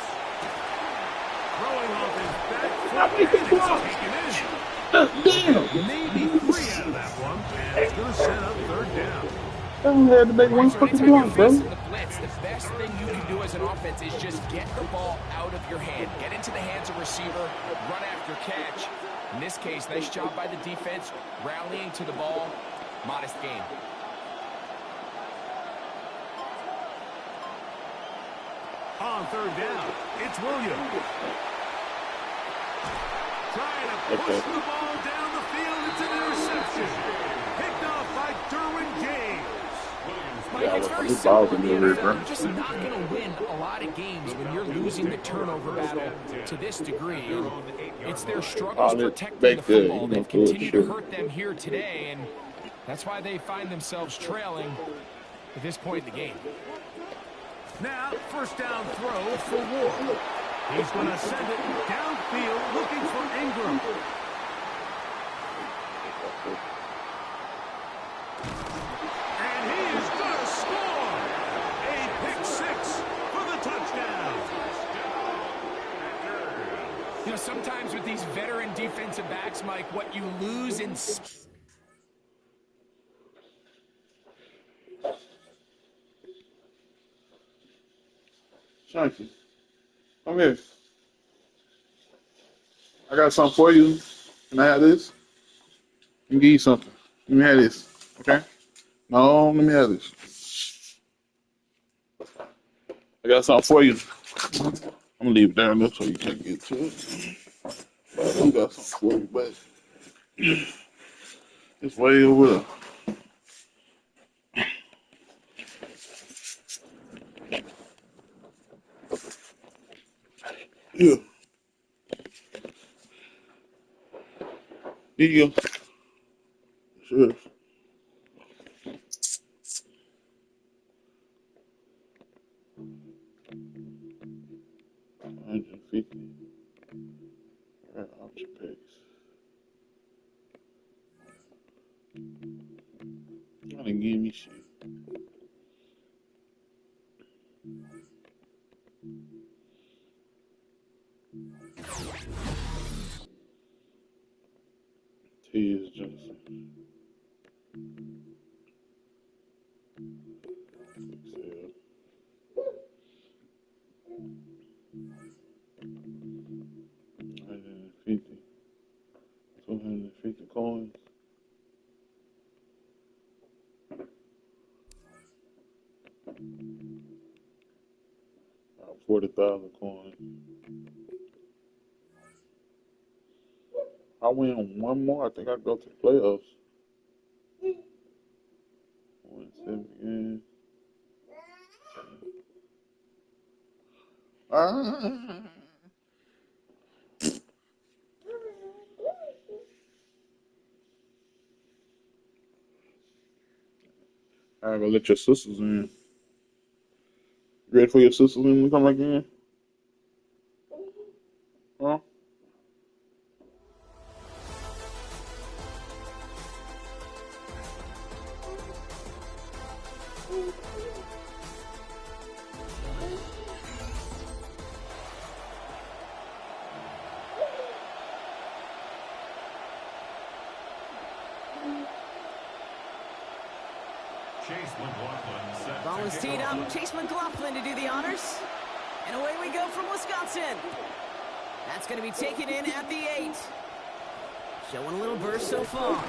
Throwing off his back foot. And it's taken in. Damn. Maybe 3 out of that one. And it's going to set up third down. I had to make one So fucking anytime you're block, bro. facing the blitz, the best thing you can do as an offense is just get the ball out of your hand. Get into the hands of receiver, run after catch. In this case, nice job by the defense, rallying to the ball. Modest gain. On third down, it's Williams. Trying to push the ball down the field. It's an interception. Picked off by Derwin James. Mike, Yeah, it's look, very this simple ball's in in the the rear, NFL. bro. You're just not going to win a lot of games when you're losing the turnover battle to this degree. And it's their struggles All it protecting back the there, football you know, that full continue to shit. hurt them here today, and that's why they find themselves trailing at this point in the game. Now, first down throw for Ward. He's going to send it downfield looking for Ingram. And he is going to score. A pick six for the touchdown. You know, sometimes with these veteran defensive backs, Mike, what you lose in... Chunky, come here. I got something for you. Can I have this? Let me give you something. Let me have this. Okay? No, let me have this. I got something for you. I'm gonna leave it down there so you can't get to it. But I do got something for you, but it's way over there. Yeah. Here you go. Sure. 150. Right off your picks. Trying to give me shit. T.S. Johnson. Excel. 150. 250 coins. 40,000 coins. I win one more. I think I go to the playoffs. 170 games. Ah. I gotta let your sisters in. Ready for your sisters when we come back in? Huh? Chase McLaughlin set Ball to is kick teed off. up. Chase McLaughlin to do the honors. And away we go from Wisconsin. That's going to be taken in at the 8. Showing a little burst so far.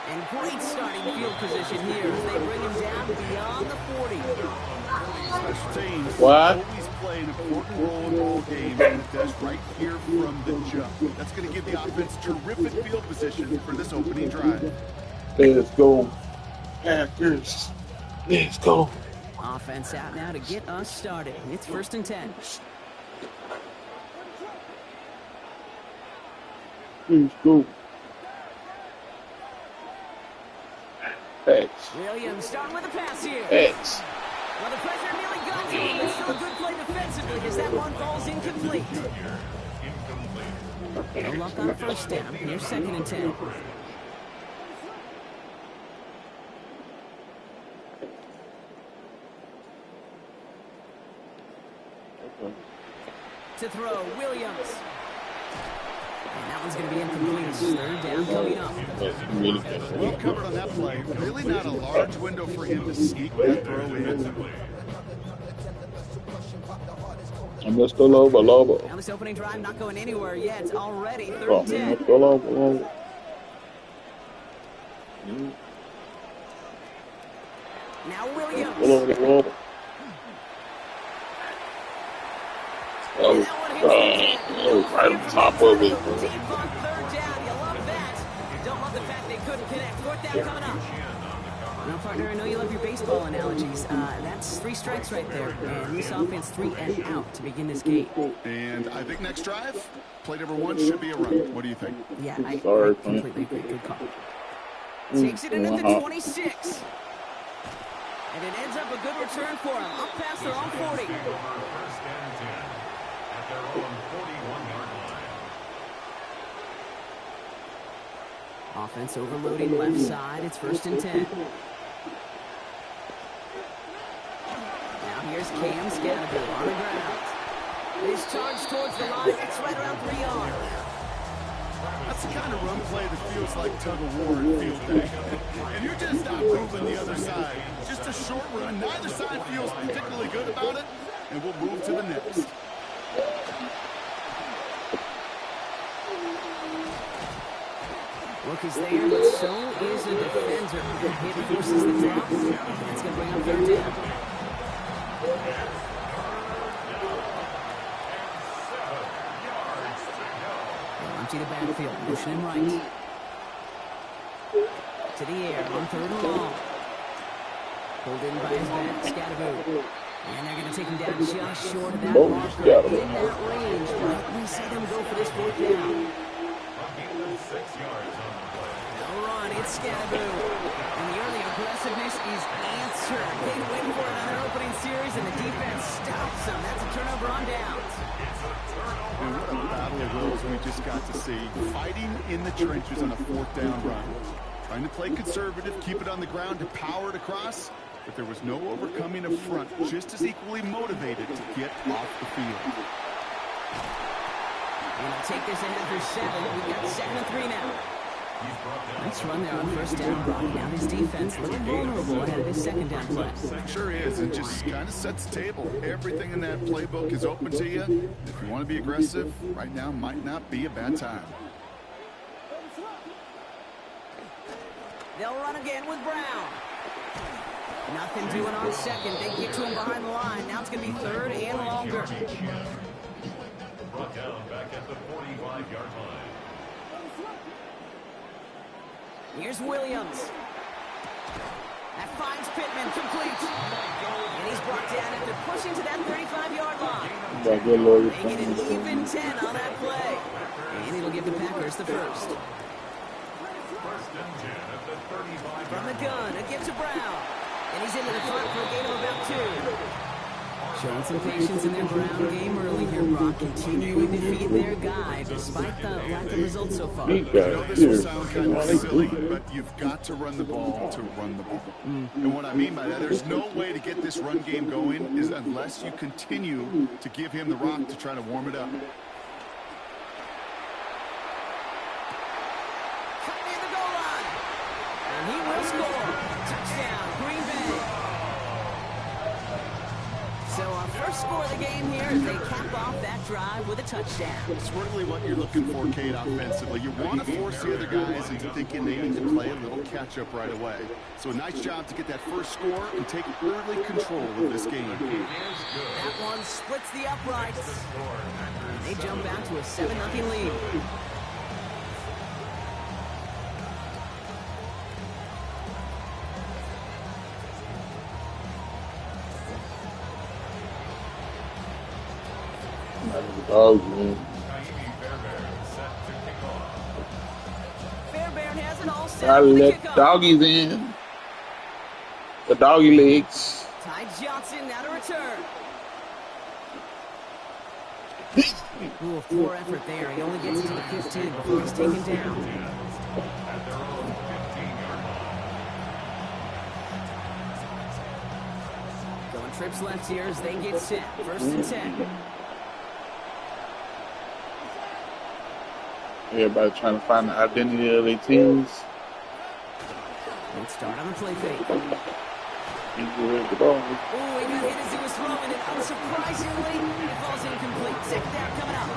And great starting field position here as they bring him down beyond the 40. Special teams What? always play an important role in ball games, and it does right here from the jump. That's going to give the offense terrific field position for this opening drive. Let's go. Packers. Let's go. Offense out now to get us started. It's 1st and 10. Let's go. X. Williams starting with a pass here. X. Well, the pressure nearly got to him, but still a good play defensively as that one falls incomplete. No luck on first down. Here's 2nd and 10. To throw, Williams. And that one's going to be incomplete. It's 3rd down coming up. Well covered on that play. Really not a large window for him to sneak that throw in. I'm just still over. Now this opening drive not going anywhere yet. It's already 3rd and 10. Still over. Now Williams. Right on top of it. Deep on 3rd down. You love that. Don't love the fact they couldn't connect. 4th down coming up. Now, partner, I know you love your baseball analogies. That's 3 strikes right there. And this offense 3 and out to begin this game. And I think next drive, play number 1 should be a run. What do you think? Yeah, I completely agree. Good call. Takes it in at the 26. And it ends up a good return for him. Up past their own 40. First and 10 at their own 41-yard line. Offense overloading left side. It's 1st and 10. Now here's Cam Scannable on the ground. He's charged towards the line. It's right around 3 yards. That's the kind of run play that feels like tug-of-war in field day. And you're just not moving the other side. Just a short run. Neither side feels particularly good about it. And we'll move to the next. Look is there, but so is the defender. Hit forces the drop. That's going to bring up 3rd down. Empty the backfield, motion him right. To the air on 3rd and long. Pulled in by his back, Scatterbo. And they're going to take him down just short of that marker. In that range, but we see them go for this 4th down. 6 yards on the play. No run, it's Scatterbo. And the early aggressiveness is answered. They wait for it on their opening series, and the defense stops them. That's a turnover on downs. And what a battle of wills we just got to see. Fighting in the trenches on a 4th down run. Trying to play conservative, keep it on the ground to power it across. But there was no overcoming up front, just as equally motivated to get off the field. And they'll take this ahead for 7. We've got 2nd and 3 now. Nice run there on 1st down, Brock. Now his defense a little vulnerable ahead of his 2nd down play. Sure is. It just kind of sets the table. Everything in that playbook is open to you. If you want to be aggressive, right now might not be a bad time. They'll run again with Brown. Nothing doing on 2nd. They get to him behind the line. Now it's going to be 3rd and longer. Brought down back at the 45-yard line. Here's Williams. That finds Pittman, complete. And he's brought down after pushing to that 35-yard line. They get an even 10 on that play. And it'll give the Packers the 1st. 1st and 10 at the 35-yard From the gun, it gives to Brown. And he's into the front for a gain of about 2. Showing some patience in their Brown game early here, Brock. Continuing to feed their guy despite the lack of results so far. I know this will sound kind of silly, but you've got to run the ball to run the ball. And what I mean by that, there's no way to get this run game going is unless you continue to give him the rock to try to warm it up. Coming in the goal line. And he will score. Touchdown, Green Bay. So our first score of the game here as they cap off that drive with a touchdown. It's really what you're looking for, Kate, offensively. You want to force the other guys into thinking they need to play a little catch-up right away. So a nice job to get that first score and take early control of this game. That one splits the uprights. They jump out to a 7-0 lead. Dogs, man. Fairbairn has it all set Gotta for the let kickoff. doggies in. The doggy legs. Ty Johnson now to return. Ooh, poor effort there. He only gets to the 15 before he's taken down. At their own 15-yard line. Going trips left here as they get set. 1st and 10. Everybody trying to find the identity of their teams. Let's start on the play fake. He's ready to go. Ooh, he got hit as he was throwing it. Unsurprisingly, it falls incomplete. 2nd down coming up.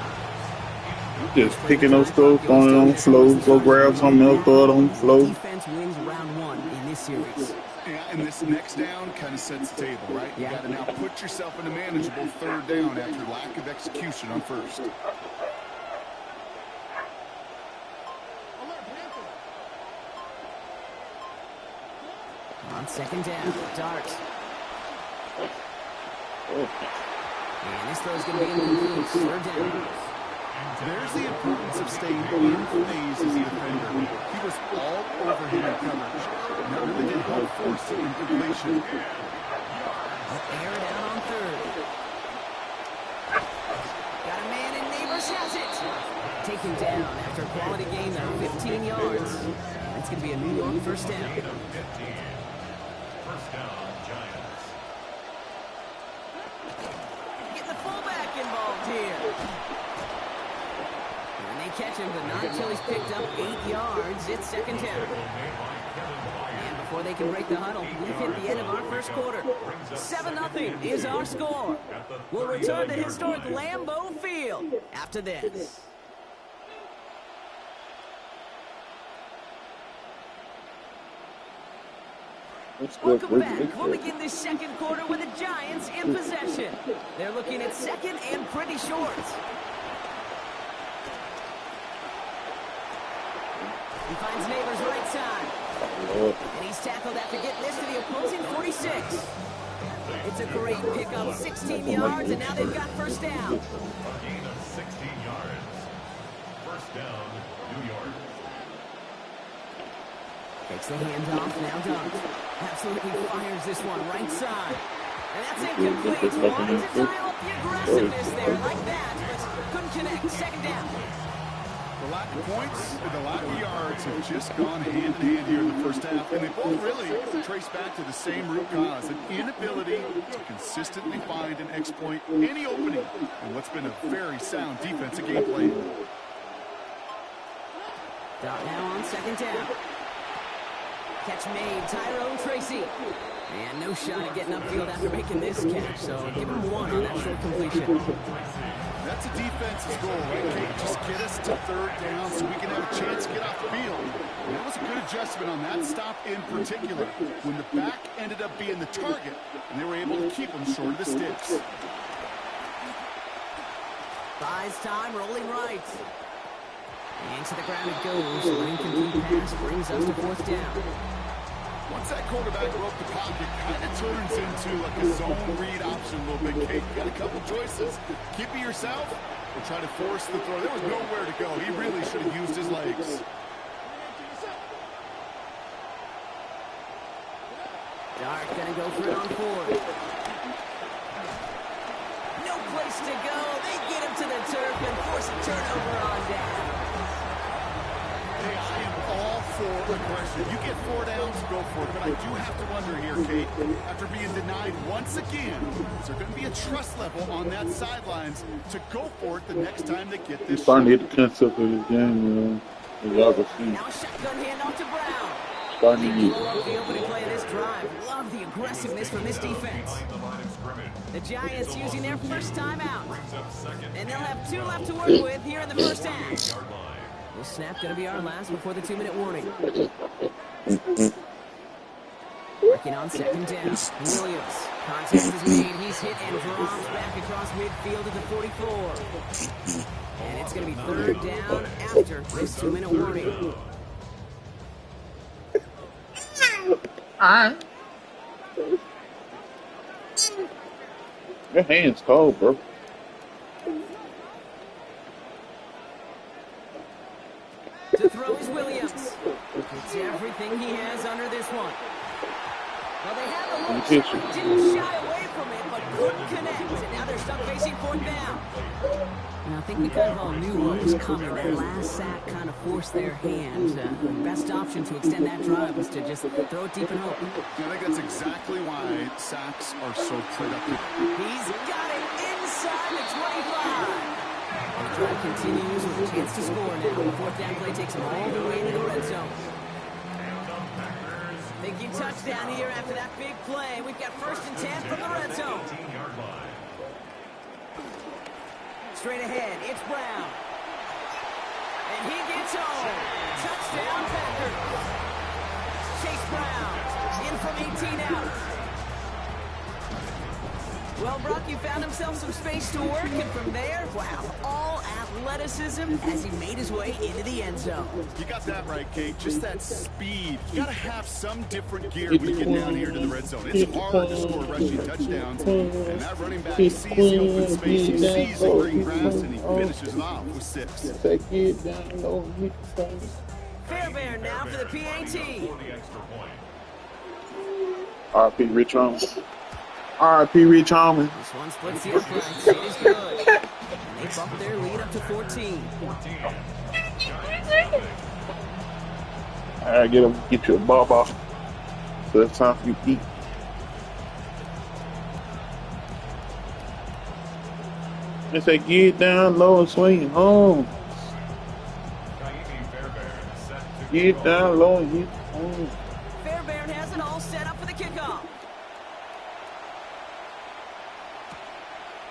Just picking up stuff, throwing it on the floor. Go grab something else, throw it on the floor. Defense wins round 1 in this series. Yeah, and this next down kind of sets the table, right? Yeah. You got to now put yourself in a manageable 3rd down after lack of execution on 1st. On 2nd down, Dart. And this throw is going to be incomplete. 3rd down. There's the importance of staying in phase as a defender. He was all over him in coverage. And that really did help force the incompletion. Air it out on 3rd. Got a man and Neighbors has it. Taken down after a quality gain of 15 yards. That's going to be a New York 1st down. 15. 1st down, Giants. Getting the fullback involved here. And they catch him, but not until he's picked up 8 yards. It's 2nd down. And before they can break the huddle, we've hit the end of our 1st quarter. 7-0 is our score. We'll return to historic Lambeau Field after this. Welcome back. We'll begin this 2nd quarter with the Giants in possession. They're looking at 2nd and pretty short. He finds Neighbors right side. And he's tackled after getting this to the opposing 46. It's a great pickup, 16 yards, and now they've got 1st down. A gain of 16 yards. 1st down, New York. Takes the handoff, now Dart. Absolutely fires this one right side. And that's incomplete. Wanted to dial up the aggressiveness there like that, but couldn't connect. 2nd down. The lack of points and the lack of yards have just gone hand in hand here in the 1st half, and they both really trace back to the same root cause, an inability to consistently find and exploit any opening in what's been a very sound defensive game plan. Dart now on 2nd down. Catch made, Tyrone Tracy. And no shot at getting upfield after making this catch, so give him 1 on that short completion. That's a defense's goal, right, Kate? Just get us to 3rd down so we can have a chance to get off the field. And that was a good adjustment on that stop in particular, when the back ended up being the target, and they were able to keep him short of the sticks. Buys time, rolling right. And to the ground it goes, so an incomplete pass brings us to 4th down. Once that quarterback broke the pocket, kind of turns into like a zone read option a little bit, Kate. You got a couple choices. Keep it yourself or try to force the throw. There was nowhere to go. He really should have used his legs. Dart gonna go for it on 4th. No place to go. They get him to the turf and force a turnover on down. Hey, I am all for aggression. You get 4 downs, go for it. But I do have to wonder here, Kate, after being denied once again, is there going to be a trust level on that sidelines to go for it the next time they get this Starting shot? to get the concept of this game, y'all can see. Now a shotgun handoff to Brown. Starting to They get blow up the opening play of this drive. Love the aggressiveness from this defense. Behind the line of scrimmage. The Giants using their first timeout. Brings up 2nd. And they'll have 2 left to work with here in the 1st half. Yard line. This snap going to be our last before the 2-minute warning. Working on 2nd down. Williams. Contact is made. He's hit and drops back across midfield at the 44. And it's going to be 3rd down after this 2-minute warning. Alright. Your hand's cold, bro. To throw is Williams. It's everything he has under this one. Well, they had the And look pitch shot, it. didn't shy away from it, but couldn't connect. And now they're stuck facing fourth down. And I think we kind of all knew what was coming. That last sack kind of forced their hand. The best option to extend that drive was to just throw it deep and hope. I think that's exactly why sacks are so productive. He's got it inside the 25. And the drive continues with a chance to score now. The fourth down play takes him all the way into the red zone. Thinking touchdown here after that big play. We've got 1st and 10 from the red zone. Straight ahead, it's Brown. And he gets home. Touchdown, Packers. Chase Brown in from 18 out. Well, Brock, you found himself some space to work, and from there, wow, all athleticism as he made his way into the end zone. You got that right, Kate. Just that speed. You got to have some different gear when you get down here to the red zone. It's hard to score rushing touchdowns, and that running back sees the open space, he sees the green grass, and he finishes it off with 6. Take it down low. Fairbairn now for the PAT. R.P. Rich Holmes. R.P. Rich Holmes. This one splits the uprights. It is good. And they bump their lead up to 14. All right, get you a ball off. So it's time for you to eat. They say get down low and swing home. Get down low and get home. Fairbairn has it all set up for the kickoff.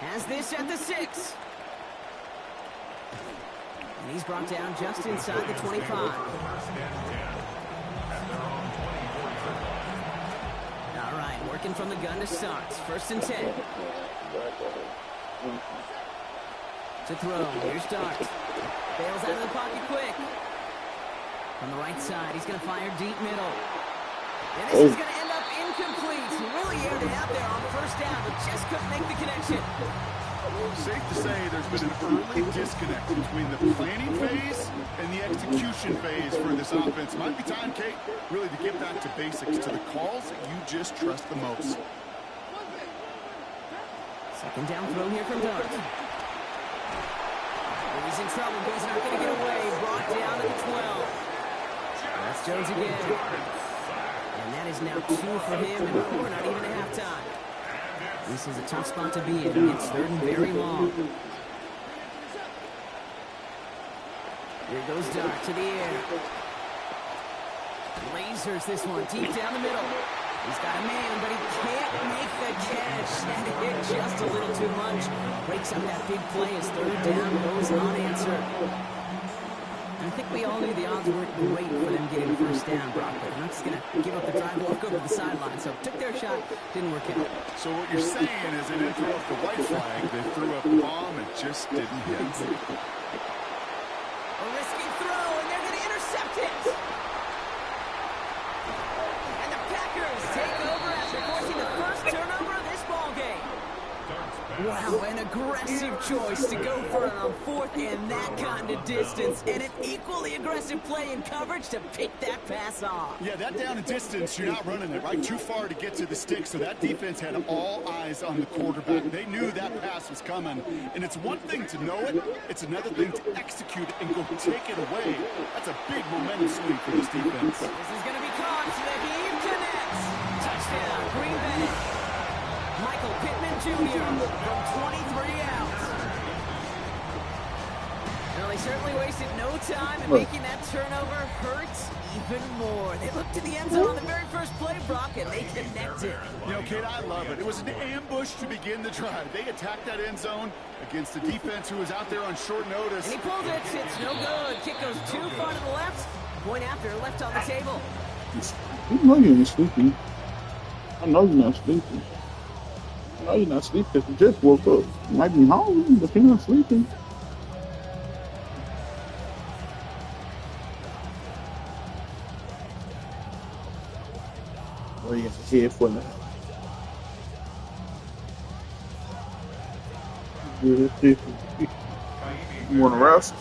Has this at the 6. And he's brought down just inside the 25. All right, working from the gun to start. 1st and 10. To throw. Here's Dart. Bails out of the pocket quick. On the right side, he's going to fire deep middle. And this is going to end up incomplete. He really aired it out there on 1st down, but just couldn't make the connection. Safe to say there's been an early disconnect between the planning phase and the execution phase for this offense. Might be time, Kate, really to get back to basics, to the calls that you just trust the most. 2nd down throw here from Dart. He's in trouble, but he's not going to get away. Brought down to the 12. That's Jones again. And that is now 2 for him, and we're not even at halftime. This is a tough spot to be in. It's 3rd and very long. Here goes Dart to the air. Lasers this one deep down the middle. He's got a man, but he can't make the catch. That hit just a little too much. Breaks up that big play as 3rd down goes unanswered. I think we all knew the odds weren't great for them getting the 1st down, Brock, but they're not just going to give up the drive walk over the sideline. So took their shot, didn't work out. So what you're saying is they didn't throw up the white flag, they threw up the bomb and just didn't hit. A risky throw, and they're going to intercept it. And the Packers take over after forcing the 1st turnover of this ballgame. Wow, an aggressive choice to go for it on 4th and that kind of distance, and an equally aggressive play in coverage to pick that pass off. Yeah, that down and distance, you're not running it, right? Too far to get to the stick, so that defense had all eyes on the quarterback. They knew that pass was coming, and it's one thing to know it, it's another thing to execute it and go take it away. That's a big momentum swing for this defense. This is going to be caught, so the heave connects. Touchdown, Green Bay. Michael Pittman Jr. from 23 out. Well, they certainly wasted no time in making that turnover hurt even more. They looked to the end zone on the very first play, Brock, and they connected. You know, Kate, I love it. It was an ambush to begin the drive. They attacked that end zone against a defense who was out there on short notice. And he pulled it. It's no good. Kick goes too far to the left. Point after, left on the table. You know you ain't sleeping. I know you're not sleeping. I know you're not sleeping because you just woke up. You might be home, but you're not sleeping. Oh, you got your head full of it. You want to rest?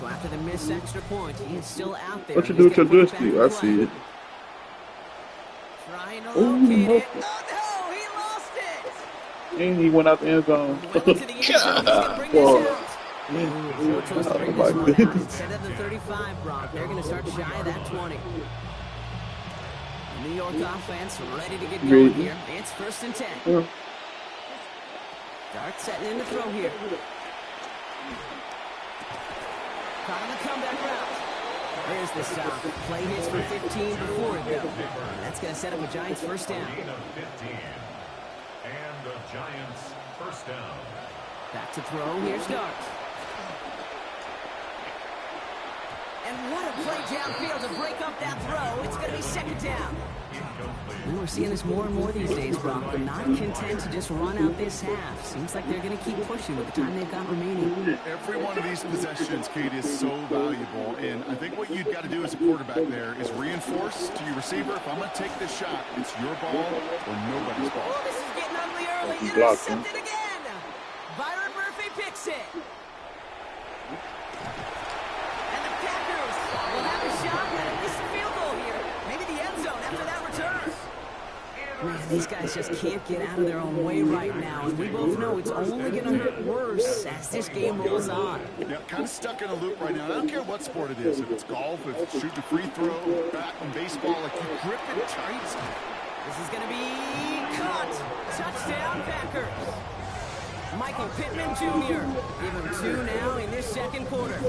So after the missed extra point, he is still out there. What you do with your joystick? I see it. Trying to Oh, locate no. it. Oh, no, he lost it. And he went out the end zone. Well into the end zone. He's going to bring this Boy. out. Ooh, chose to bring Oh, this my one out. goodness. Instead of the 35, Brock, they're going to start shy of that 20. The New York offense ready to get going here. It's 1st and 10. Yeah. Dart setting in the throw here. Caught on the comeback route. There's the stop. Play hits for 15 before it, though. That's going to set up a Giants 1st down. Gain of 15. And the Giants 1st down. Back to throw. Here's Dart. And what a play downfield to break up that throw. It's going to be 2nd down. And we're seeing this more and more these days, Brock. They're not content to just run out this half. Seems like they're going to keep pushing with the time they've got remaining. Every one of these possessions, Kate, is so valuable. And I think what you've got to do as a quarterback there is reinforce to your receiver, if I'm going to take this shot, it's your ball or nobody's ball. Oh, this is getting ugly early. Blocked him. Intercepted again. Byron Murphy picks it. And the Packers will have a shot at least a field goal here. Maybe the end zone after that return. Man, these guys just can't get out of their own way right now, and we both know it's only going to hurt worse as this game rolls on. Yeah, kind of stuck in a loop right now. I don't care what sport it is. If it's golf, if it's shooting a free throw, bat and baseball, like you grip it tight. This is going to be caught. Touchdown, Packers. Michael Pittman Jr. Give him 2 now in this 2nd quarter.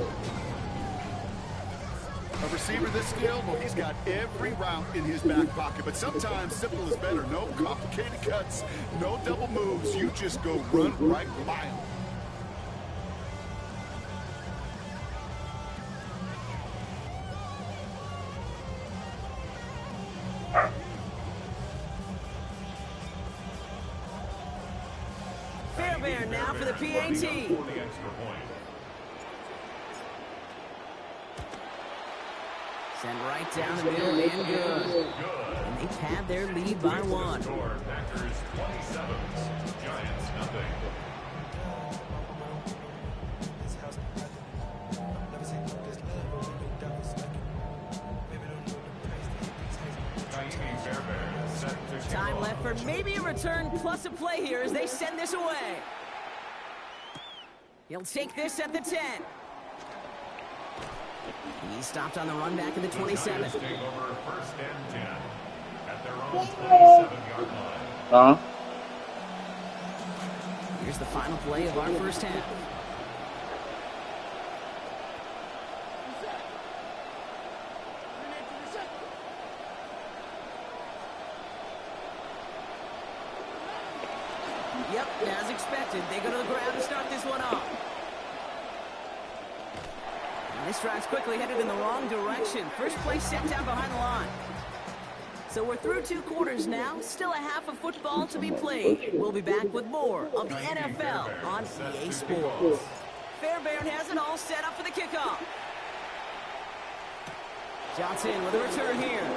A receiver this skilled, well, he's got every route in his back pocket. But sometimes simple is better. No complicated cuts, no double moves. You just go run right by him. Fairbairn now for the PAT. For the extra point. Send right down the middle and good. And they pad their lead by 1. Score Packers 27, Giants nothing. Time left for maybe a return plus a play here as they send this away. He'll take this at the 10. He stopped on the run back in the 27. Take over 1st and 10 at their own 27-yard line. Here's the final play of our 1st half. Yep, as expected, they go to the ground to start this one off. And this drive's quickly headed in the wrong direction. First play set down behind the line. So we're through 2 quarters now. Still a half of football to be played. We'll be back with more of the NFL on EA Sports. Fairbairn has it all set up for the kickoff. Johnson with a return here.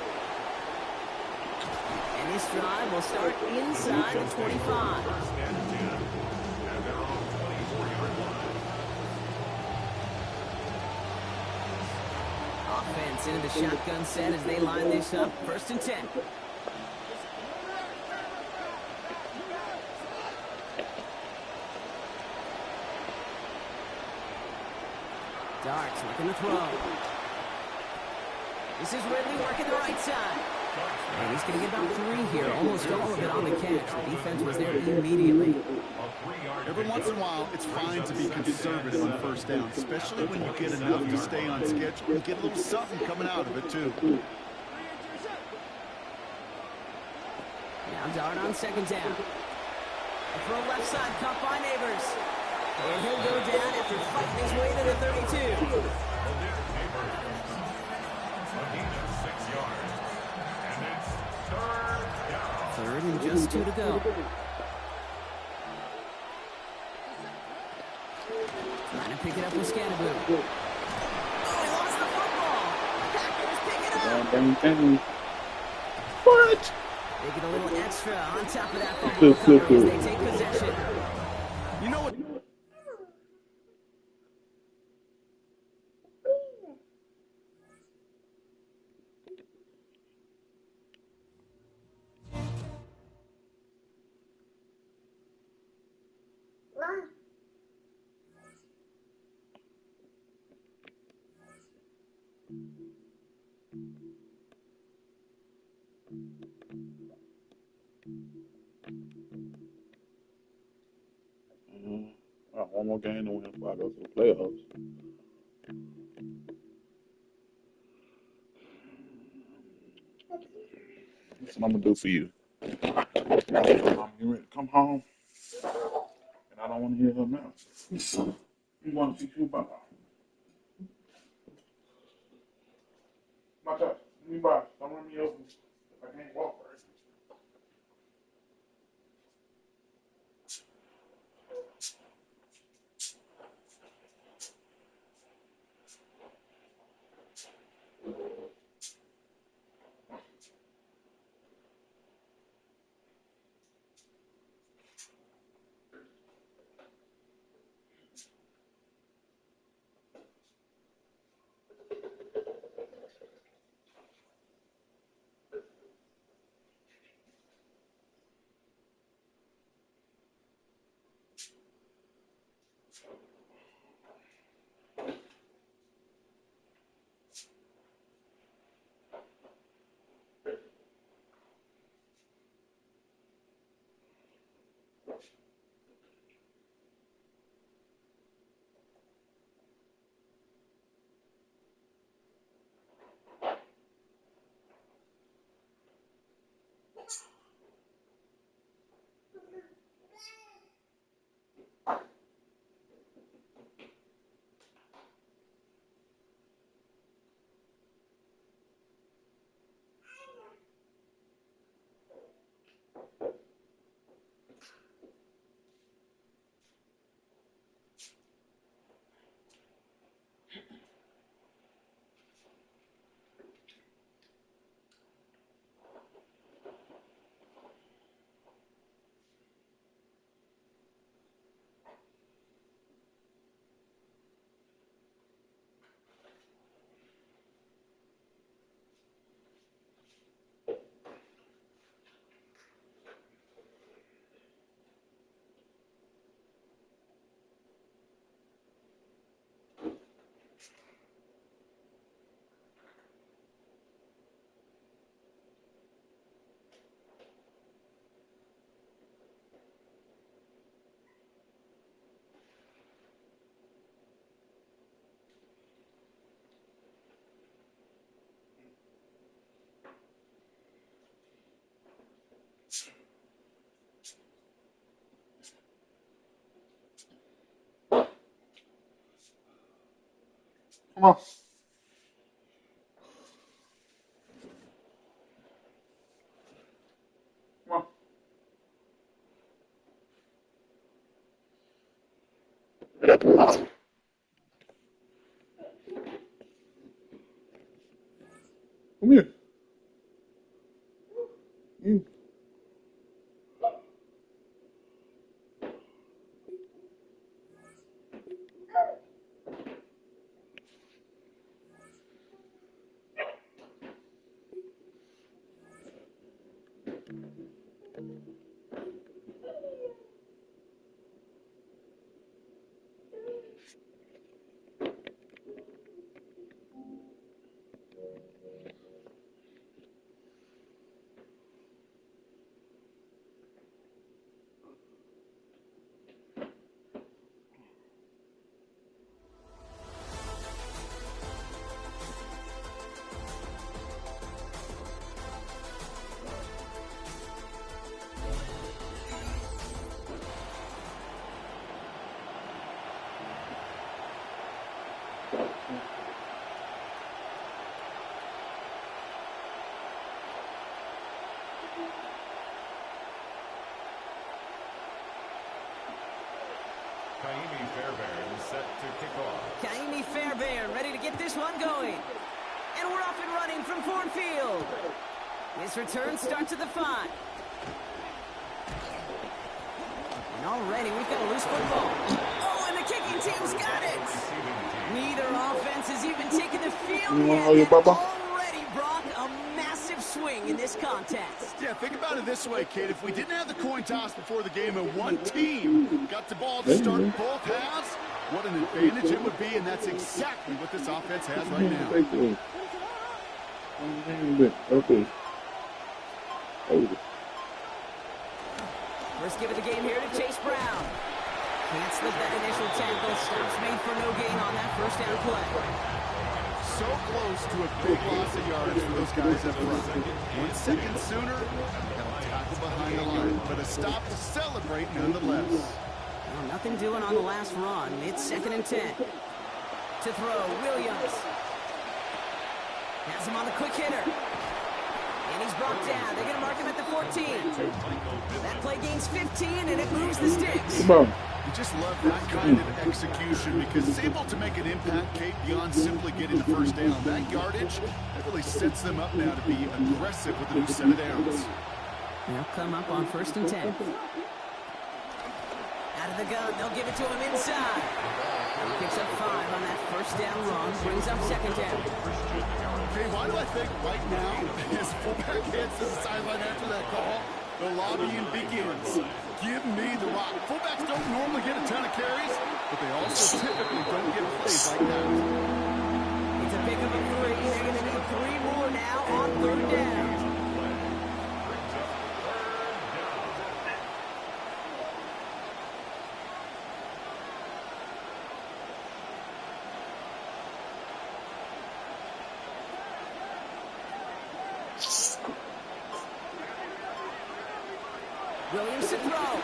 And this drive will start inside the 25. Offense into the shotgun set as they line this up. 1st and 10. Darts looking to throw. This is Ridley working the right side. And he's going to get about 3 here, almost all of it on the catch. The defense was there immediately. Every once in a while, it's fine to be conservative on 1st down, especially when you get enough to stay on schedule and get a little something coming out of it, too. Now Dart on 2nd down. A throw left side, caught by Neighbors. And he'll go down after fighting his way to the 32. Third and just 2 to go. Trying to pick it up with Scannaboo. Oh, he lost the football. Packers pick it up. What? They get a little extra on top of that fumble recovery as they take possession. You know what? I got one more game to win before I go to the playoffs. That's what I'm gonna do for you. I'm getting ready to come home, and I don't want to hear her mouth. You want to see football? My God, let me buy. Don't run me over. I can't walk right. Come on. Come on. Come here. You. Kaimi Fairbairn set to kick off. Kaimi Fairbairn ready to get this one going. And we're off and running from Ford Field. His return starts at the 5. And already we've got a loose football. Oh, and the kicking team's got it. Neither offense has even taken the field yet. And already brought a massive swing in this contest. Yeah, think about it this way, kid. If we didn't have the coin toss before the game and one team got the ball to start both halves, what an advantage it would be, and that's exactly what this offense has right now. Okay. First give of the game here to Chase Brown. Can't slip that initial tackle. Stops made for no gain on that first down play. So close to a big loss of yards for those guys up front. 1 second sooner, and a tackle behind the line. But a stop to celebrate nonetheless. Well, nothing doing on the last run. It's 2nd and 10. To throw, Williams. Has him on the quick hitter. And he's brought down. They're going to mark him at the 14. That play gains 15, and it moves the sticks. You just love that kind of execution because it's able to make an impact, Kate, beyond simply getting the first down. That yardage, that really sets them up now to be aggressive with a new set of downs. They'll come up on 1st and 10. Out of the gun, they'll give it to him inside. He picks up 5 on that first down run, brings up 2nd down. Okay, why do I think right now his fullback hits the sideline after that call? The lobbying begins. Give me the rock. Fullbacks don't normally get a ton of carries, but they also typically don't get plays like that. It's a pick of a 3. They're going to need 3 more now on 3rd down. Williams to throw.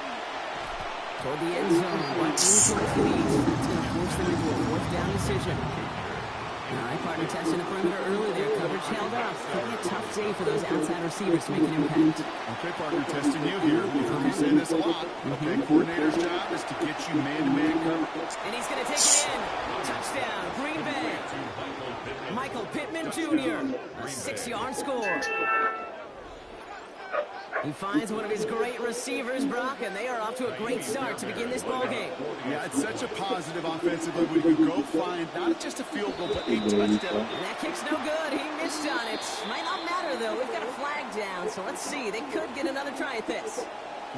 Toward the end zone, but incomplete. That's going to force them into a 4th down decision. All right, partner testing the perimeter early there. Coverage held up. Could be a tough day for those outside receivers to make an impact. Okay, partner testing you here. We've heard you say this a lot. Okay, coordinator's job is to get you man-to-man coverage. And he's going to take it in. Touchdown, Green Bay. Michael Pittman Jr., a 6-yard score. He finds one of his great receivers, Brock, and they are off to a great start to begin this ballgame. Yeah, it's such a positive offensively when you go find not just a field goal, but a touchdown. And that kick's no good. He missed on it. Might not matter, though. We've got a flag down, so let's see. They could get another try at this.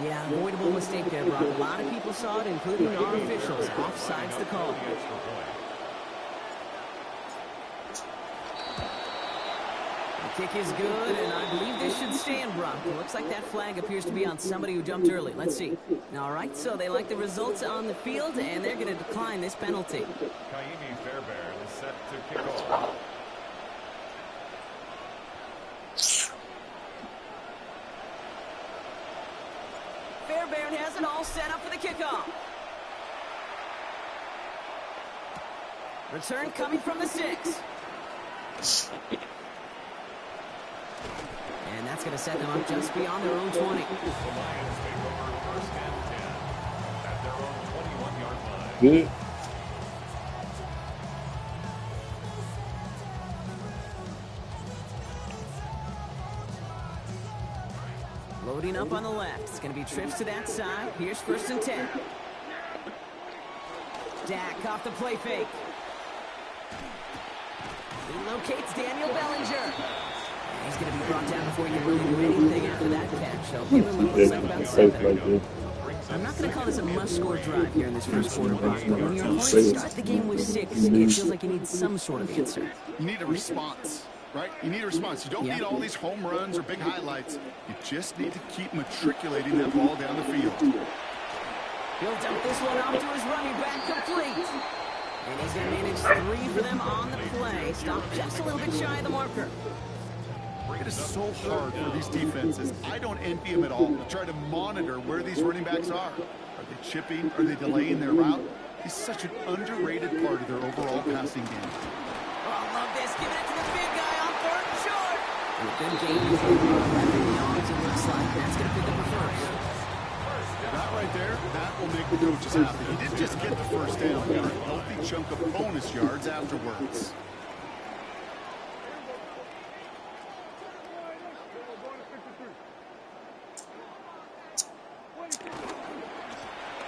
Yeah, avoidable mistake there, Brock. A lot of people saw it, including our officials. Offsides the call. Kick is good, and I believe this should stand, Brock. It looks like that flag appears to be on somebody who jumped early. Let's see. All right, so they like the results on the field, and they're going to decline this penalty. Kaimi Fairbairn is set to kick off. Fairbairn has it all set up for the kickoff. Return coming from the 6. And that's going to set them up just beyond their own 20. The Lions take over 1st and 10 at their own 21-yard line. Good. Loading up on the left. It's going to be trips to that side. Here's 1st and 10. Dak off the play fake. He locates Daniel Bellinger. He's going to be brought down before you can really do anything after that catch. So give him a little second about 7. I'm not going to call this a must-score drive here in this first quarter, but when your opponent starts the game with 6, it feels like you need some sort of answer. You need a response, right? You need a response. You don't need all these home runs or big highlights. You just need to keep matriculating that ball down the field. He'll dump this one off to his running back, complete. And he's going to manage 3 for them on the play. Stop just a little bit shy of the marker. It is so hard for these defenses. I don't envy them at all. Try to monitor where these running backs are. Are they chipping? Are they delaying their route? He's such an underrated part of their overall passing game. Oh, I love this. Give it to the big guy on 3rd and short. A good game. 11 yards, it looks like. That's going to pick up the 1st. That right there, that will make the coaches happy. He didn't just get the first down. He got a healthy chunk of bonus yards afterwards.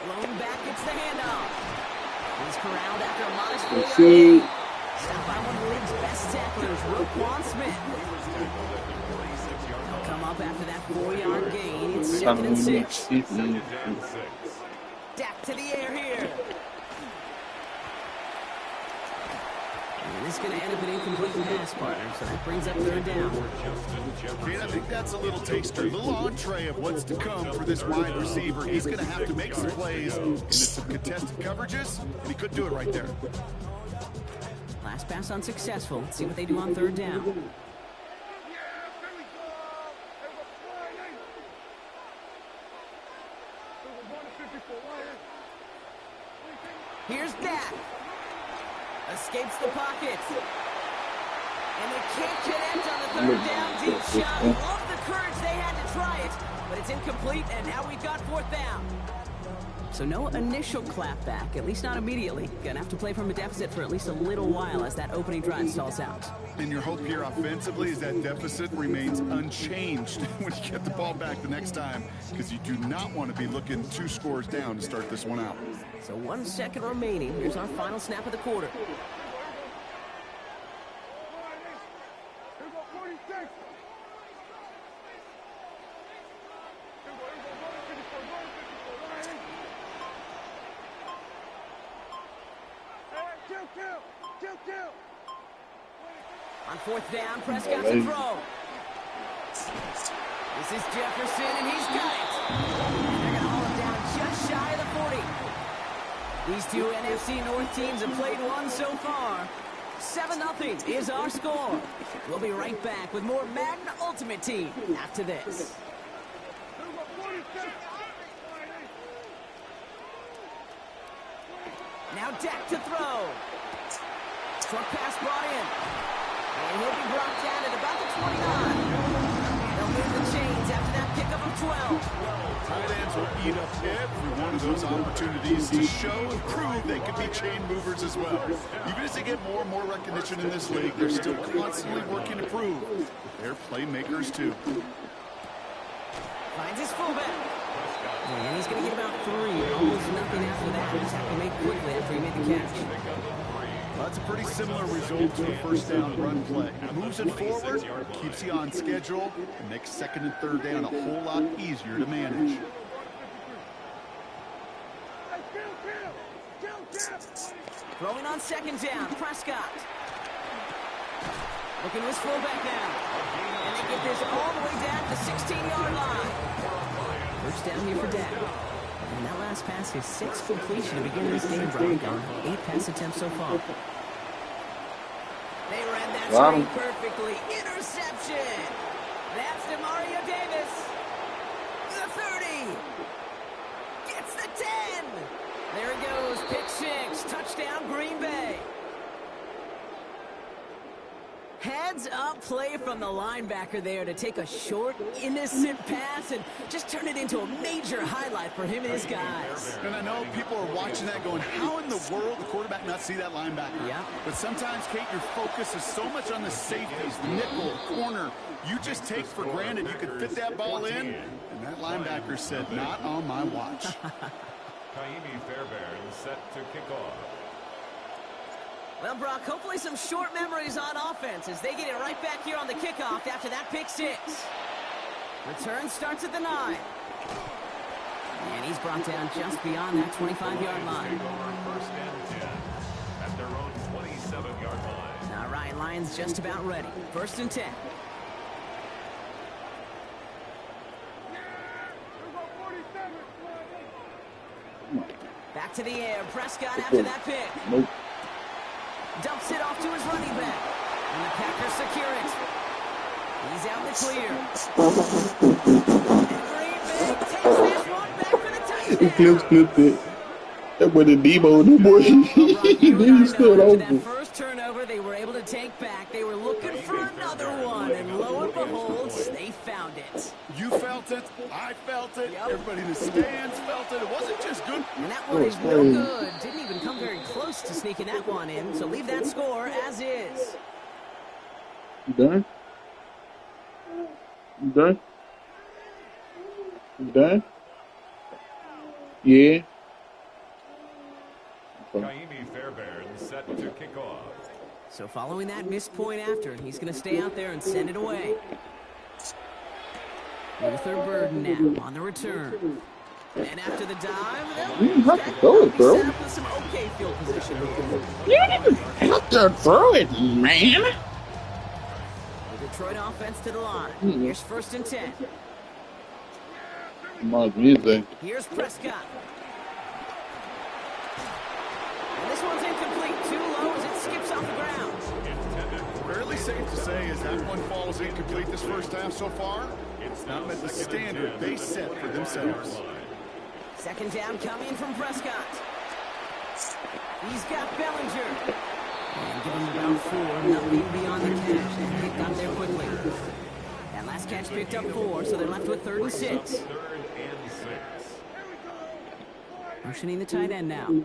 Blown back, it's the handoff. He's corralled after a modest 4-yard gain. Stopped by one of the league's best tacklers, Roquan Smith. He'll come up after that 4-yard gain. It's 2nd and 6. Dak to the air here. And this is going to end up an incomplete pass, partner, so that brings up third down. And I think that's a little taster, a little entree of what's to come for this wide receiver. He's going to have to make some plays into some contested coverages, and he couldn't do it right there. Last pass unsuccessful. Let's see what they do on third down. Here's Dak. Escapes the pocket. And they can't connect on the third down deep shot. Love the courage they had to try it, but it's incomplete, and now we've got fourth down. So no initial clap back, at least not immediately. Gonna have to play from a deficit for at least a little while as that opening drive stalls out. And your hope here offensively is that deficit remains unchanged when you get the ball back the next time, because you do not want to be looking 2 scores down to start this one out. So 1 second remaining. Here's our final snap of the quarter. On fourth down, Prescott to throw. This is Jefferson, and he's got it. And they're going to haul him down just shy of the 40. These two NFC North teams have played one so far. 7-0 is our score. We'll be right back with more Madden Ultimate Team after this. Now Dak to throw. Short pass brought in. And he'll be brought down at about the 29. They'll move the chains after that pickup of 12. Tight ends will eat up every one of those opportunities to show and prove they can be chain movers as well. Even as they get more and more recognition in this league, they're still constantly working to prove they're playmakers too. Finds his fullback. And he's going to get about 3. Almost nothing after that. He's had to make quickly after he made the catch. Well, that's a pretty similar result to a first down run play. Moves it forward, keeps you on schedule, and makes second and third down a whole lot easier to manage. Throwing on second down, Prescott. Looking to his fullback now. And they get this all the way down to the 16-yard line. First down here for Dak. And that last pass, his 6th completion to begin this game, Brock, on 8 pass attempts so far. They read that screen perfectly. Interception. That's DeMario Davis. The 30. Gets the 10. There he goes. Pick 6. Touchdown, Green Bay. Heads-up play from the linebacker there to take a short, innocent pass and just turn it into a major highlight for him and his guys. And I know people are watching that going, how in the world the quarterback not see that linebacker? Yeah. But sometimes, Kate, your focus is so much on the safeties, the nickel, corner. You just take for granted you could fit that ball in, and that linebacker said, not on my watch. Kaimi Fairbairn set to kick off. Well, Brock, hopefully some short memories on offense as they get it right back here on the kickoff after that pick 6. Return starts at the 9. And he's brought down just beyond that 25-yard line. First and 10 at their own 27-yard line. All right, Lions just about ready. First and 10. Back to the air. Prescott after that pick. Nope. Dumps it off to his running back. And the Packers secure it. He's out in the clear. And Green Bay takes this one back for the touchdown. Clipped it. That boy the Debo, that boy, he stood over. That first turnover, they were able to take back. They were looking for another one, and lo and behold, they found it. You felt it. I felt it. Yep. Everybody in the stands felt it. It wasn't just good. And that one is no good. Didn't even come very close to sneaking that one in, so leave that score as is. You done? You done? You done? Yeah. Kaimi Fairbairn set to kick off. So following that missed point after, he's going to stay out there and send it away. Luther Burden now on the return. And after the dive, You have to throw it, bro. set up with some okay field position. You didn't have to to throw it, man. The Detroit offense to the line. Here's 1st and 10. Here's Prescott. And this one's incomplete. Too low as it skips off the ground. Fairly safe to say as that one falls incomplete this first half so far, it's not met the standard they set for themselves. 2nd down coming from Prescott. He's got Bellinger. And give him about 4. Nothing beyond the catch. And he got there quickly. That last catch picked up 4, so they're left with 3rd and 6. Motioning the tight end now.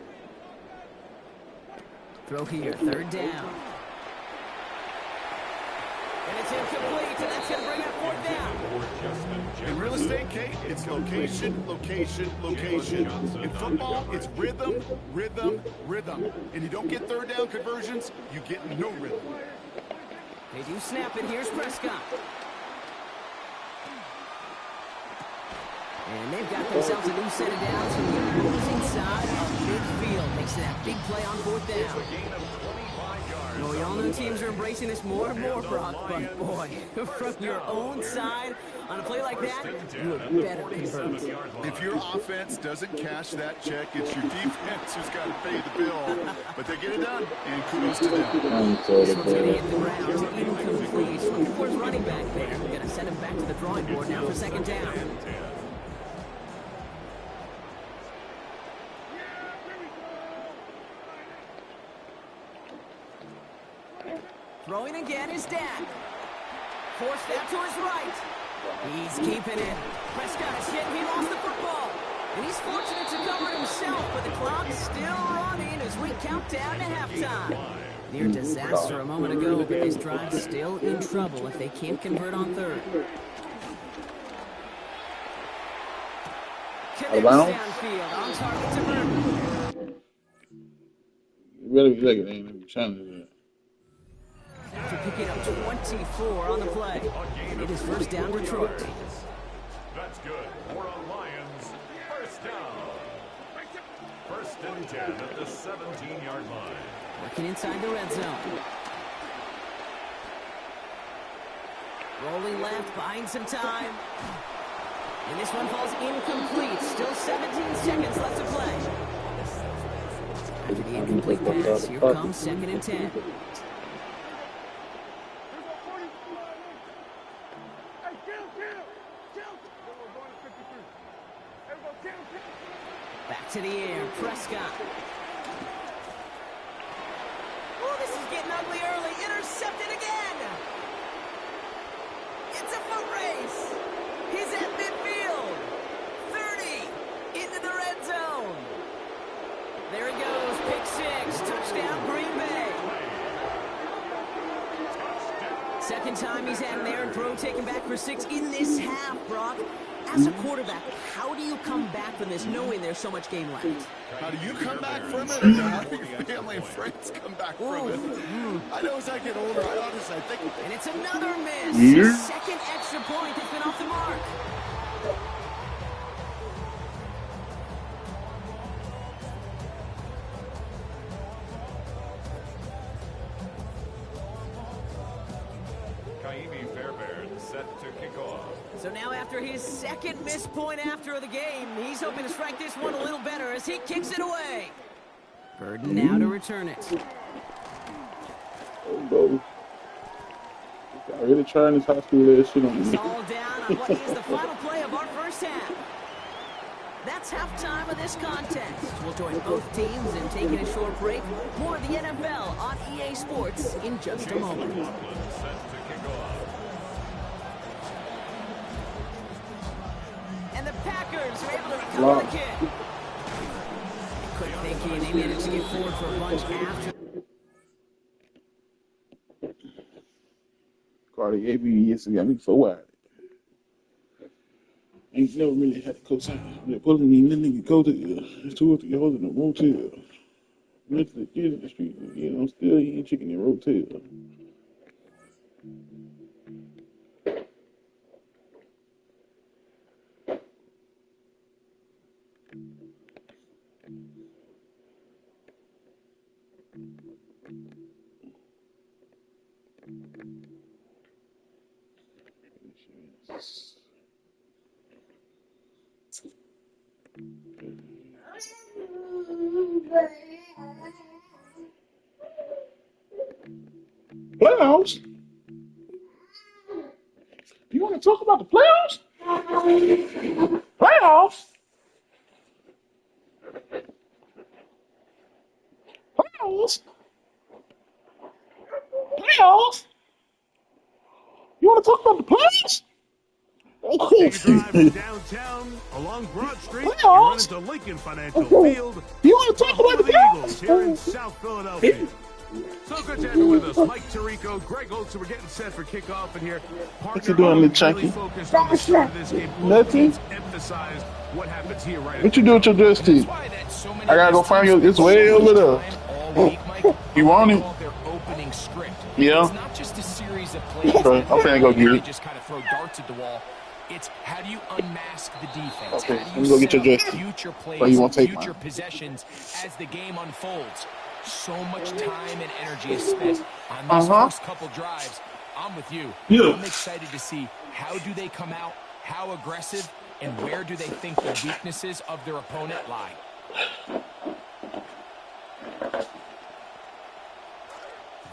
Throw here, 3rd down. And it's incomplete, and that's going to bring up 4th down. In real estate, Kate, it's location, location, location. In football, it's rhythm, rhythm, rhythm. And you don't get 3rd down conversions, you get no rhythm. They do snap it. Here's Prescott. And they've got themselves a new set of downs from the opposing side of midfield. Makes that big play on 4th down. Well, we all know teams are embracing this more and more, Brock, but boy, from your own side on a play like that, you would better convert. If your offense doesn't cash that check, it's your defense who's got to pay the bill. But they get it done, and kudos to them. This one's going to hit the ground, incomplete. Looking for his running back there. Going to send him back to the drawing board now for 2nd down. Throwing again is Dak. Forced out to his right. He's keeping it. Prescott is hit. He lost the football. And he's fortunate to cover it himself, but the clock's still running as we count down to halftime. Near disaster a moment ago, but this drive's still in trouble if they can't convert on 3rd. Connects downfield on target to Burton. Really like it, ain't challenge it. After picking up 24 on the play. It is 1st down Detroit. That's good for a Lions 1st down. 1st and 10 at the 17-yard line. Working inside the red zone. Rolling left, buying some time. And this one falls incomplete. Still 17 seconds left to play. After the incomplete pass, here comes 2nd and 10. Back to the air, Prescott. Oh, this is getting ugly early. Intercepted again. It's a foot race. He's at midfield. 30 into the red zone. There he goes. Pick 6. Touchdown, Green Bay. 2nd time he's had an air and throw taken back for 6 in this half, Brock. As a quarterback, how do you come back from this knowing there's so much game left? How do you come back from it? And how do your family and friends come back from it? I know as I get older, I think... And it's another miss. 2nd extra point has been off the mark. Set to kick off. So now after his 2nd missed point after the game, he's hoping to strike this one a little better as he kicks it away. Burden now to return it. Oh, bro. I really trying this high school shit on me. It's all down on what is the final play of our 1st half. That's halftime of this contest. We'll join both teams in taking a short break. More of the NFL on EA Sports in just a moment. And the Packers are able to recover the kick. Quick thinking, they managed to get forward for a bunch after. Cardi AB yesterday got me so wide. Ain't never really had to coach something. They're pulling me, then nigga go to 2 or 3 holes in the rotel. Went to the kid in the street, you know, I'm still eating chicken in rotel. Playoffs? You want to talk about the playoffs? Playoffs? Playoffs? Playoffs? You want to talk about the playoffs? Take a drive from downtown along Broad Street. You run Playoffs? into Lincoln Financial Field. You want to The talk home about of the the Eagles here in playoffs? South Philadelphia. So good to have you with us. Mike Tirico, Greg Olson. We're getting set for kickoff in here. What you doing, little Really chunky? focused on the start of this game. Both Nothing. teams emphasize what happens here right What you do with your dress team? Why that so many I gotta go find you. It's way over there. You want it? Their opening script. Yeah. It's not just a series of plays. Okay, I'm finna go get They it. just kind of throw darts at the wall. It's how do you unmask the defense? Okay, How let do me you go get set your up dress. future plays, Oh, you won't take future mine. possessions as the game unfolds? So much time and energy is spent on these Uh-huh. first couple drives. I'm with you. Yeah. I'm excited to see how do they come out, how aggressive, and where do they think the weaknesses of their opponent lie.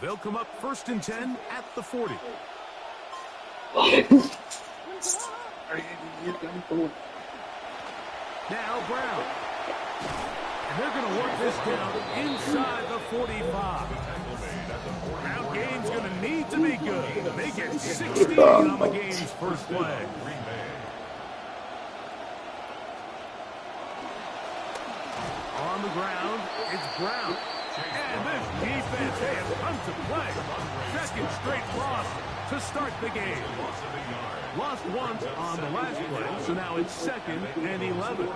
They'll come up 1st and 10 at the 40. Now Brown. And they're going to work this down inside the 45. Ground game's going to need to be good. They get 16 on the game's first play. On the ground, it's Brown. And this defense has come to play. Second straight loss to start the game. Lost once on the last play, so now it's 2nd and 11.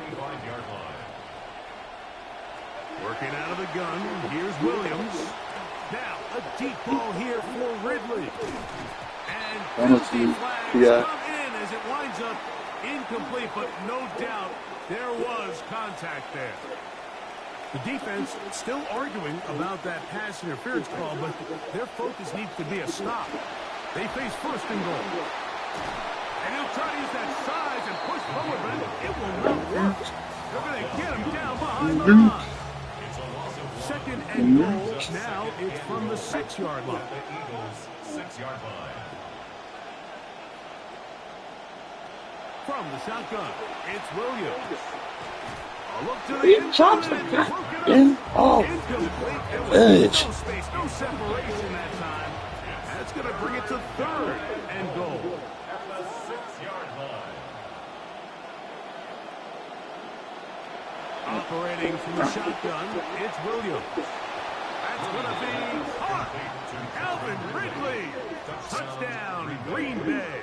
Working out of the gun, here's Williams. Now, a deep ball here for Ridley. And penalty flags come in as it winds up incomplete, but no doubt there was contact there. The defense still arguing about that pass interference call, but their focus needs to be a stop. They face 1st and goal. And he'll try to use that size and push forward, but it will not work. They're going to get him down behind the line. 2nd and goal. Now it's from the 6-yard line. The Eagles' 6-yard line. From the shotgun, it's Williams. A look to the end zone, and it's broken up. Incomplete. There was no space, no separation that time. That's going to bring it to 3rd and goal. At the 6-yard line. Operating from the shotgun, it's Williams. That's going to be caught. Alvin Ridley. Touchdown, Green Bay.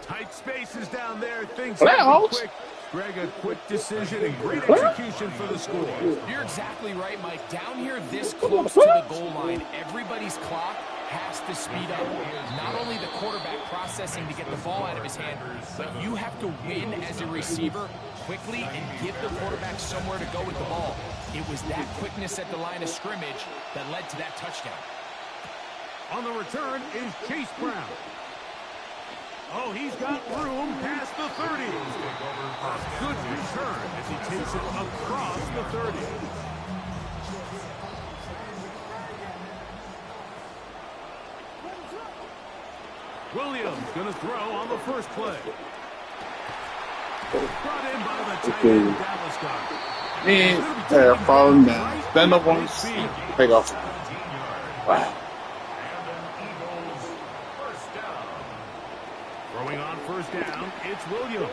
Tight spaces down there. Things happen quick. Greg, a quick decision and great execution for the score. You're exactly right, Mike. Down here this close to the goal line, everybody's clock has to speed up. Not only the quarterback processing to get the ball out of his hand, but you have to win as a receiver quickly and give the quarterback somewhere to go with the ball. It was that quickness at the line of scrimmage that led to that touchdown. On the return is Chase Brown. Oh, he's got room past the 30. A good return as he takes it across the 30. Williams going to throw on the first play. Brought in by the tight end, Dallas Goedert. They're falling down. Stand up on his feet. Take off. Wow. Throwing on 1st down, it's Williams.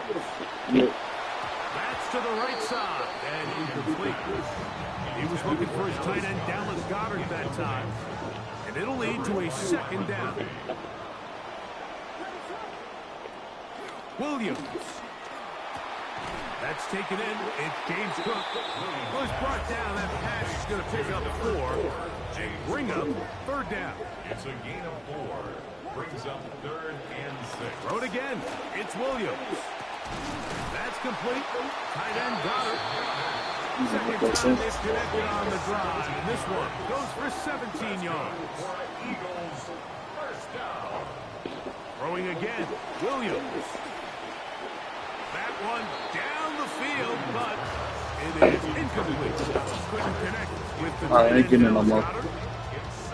Yeah. That's to the right side and incomplete. He was looking for his tight end, Dallas Goedert, that time. And it'll lead to a 2nd down. Williams. That's taken in. It's James Cook. Was brought down. That pass is going to pick up 4 and bring up 3rd down. It's a gain of 4. Brings up 3rd and 6. Throw it again. It's Williams. That's complete. Tight end Goddard. Second time they've connected on the drive, and this one goes for 17 yards. Eagles, first down. Throwing again, Williams. That one down the field, but it is incomplete. Couldn't connect with the I ain't getting end no zone more. spotter.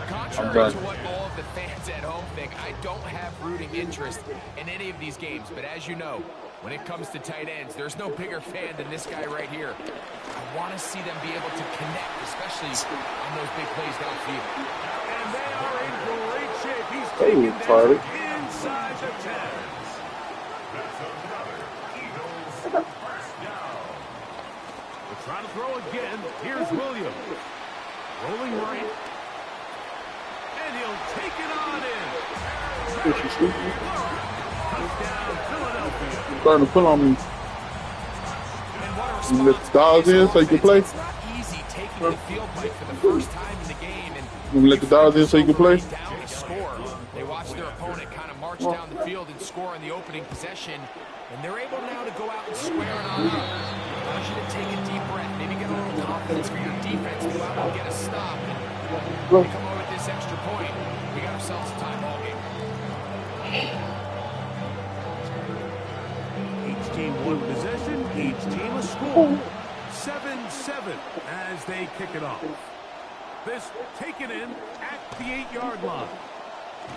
Contrary to what all of the fans at home think, I don't have rooting interest in any of these games. But as you know, when it comes to tight ends, there's no bigger fan than this guy right here. I want to see them be able to connect, especially on those big plays downfield. And they are in great shape. He's Hey, taken down Charlie. inside the 10. That's another Eagles, first down. We'll try to throw again. Here's Williams. Rolling right. And he'll take it on in. Touchdown, Philadelphia. You're starting to pull on me. And what a You let response the dogs by in this so you can offense. play? It's not easy taking the field bike for the first time in the game. And You let the dogs in so you can play? down and score. They watch their opponent kind of march down the field and score on the opening possession. And they're able now to go out and square it on up. I want you to take a deep breath, maybe get a little confidence for your defense to go out and get a stop. And we come away with this extra point. We got ourselves a tie ball game. Each team one possession, each team a score. 7-7 as they kick it off. This taken in at the 8-yard line.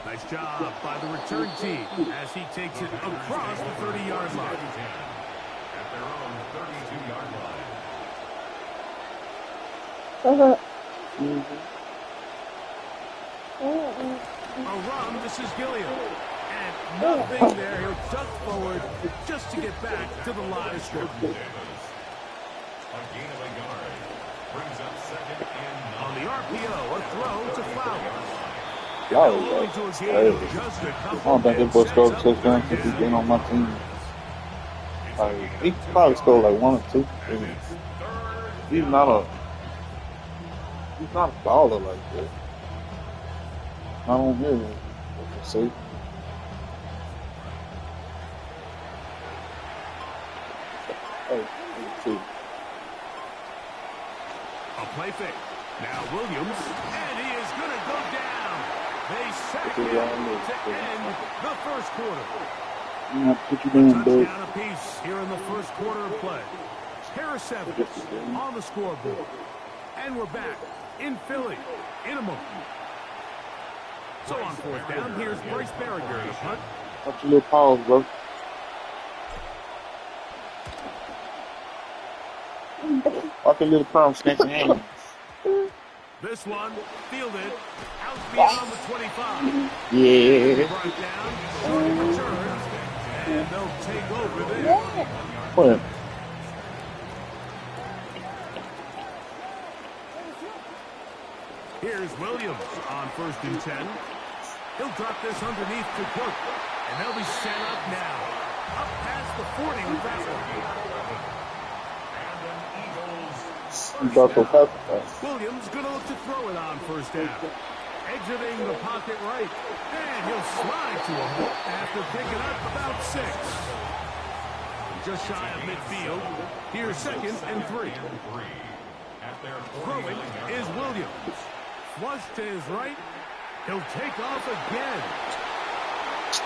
Nice job by the return team as he takes it across the 30-yard line. At their own 32-yard line. A run, this is Gilliam. And nothing there. He'll duck forward just to get back to the line of scrimmage. A gain of a yard. Brings up second and 9. On the RPO, a throw to Flowers. Y'all Moving is to a like, gain hey, of just a I couple don't think this boy minutes. scored a Sets up touchdown third since he's down. been on my team. Like, he probably scored like 1 or 2. He's not a baller like that. Not on here. Let's see. Hey, let's see. A play fake. Now Williams, and he is going to go down. They sack him to end the first quarter. You have to put you down, bud. Touchdown apiece here in the first quarter of play. Pair of 7 on the scoreboard. And we're back in Philly in a moment. So on fourth down, here's Bryce Berringer to punt. Watch your little pause, bro. Watch your little crumb snatching hands. This one fielded out beyond the 25. Yeah. Brought down, short return, and they'll take over there. What? Here's Williams on 1st and 10. He'll drop this underneath to Cook, and they'll be set up now. Up past the 40 with that one. You got so fast. Williams going to look to throw it on 1st down. Exiting the pocket right, and he'll slide to him after picking up about 6. Just shy of midfield. Here's 2nd and 3. Throwing is Williams. Flush to his right. He'll take off again.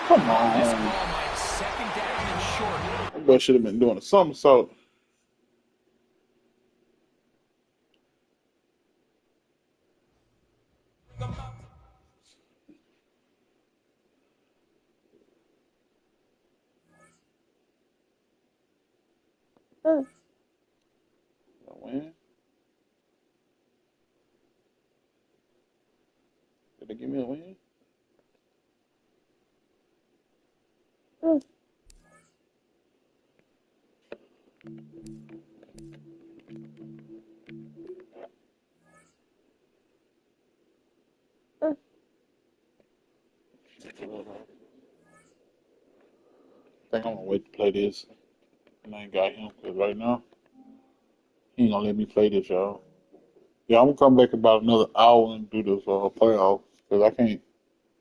Come This on. ball might 2nd down and short. That boy should have been doing a somersault. Win. Did they give me a win? I think I'm gonna wait to play this. And I ain't got him because right now he ain't gonna let me play this, y'all. Yeah, I'm gonna come back about another hour and do this playoffs because I can't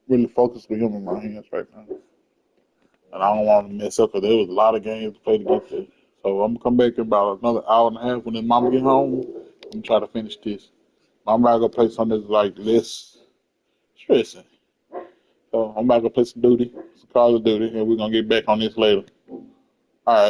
really focus with him in my hands right now. And I don't want to mess up because there was a lot of games to play to get there. So So I'm gonna come back in about another hour and a half when his mama get home and try to finish this. I'm about to go play something that's like less stressing. So I'm about to play some Duty, some Call of Duty, and we're gonna get back on this later.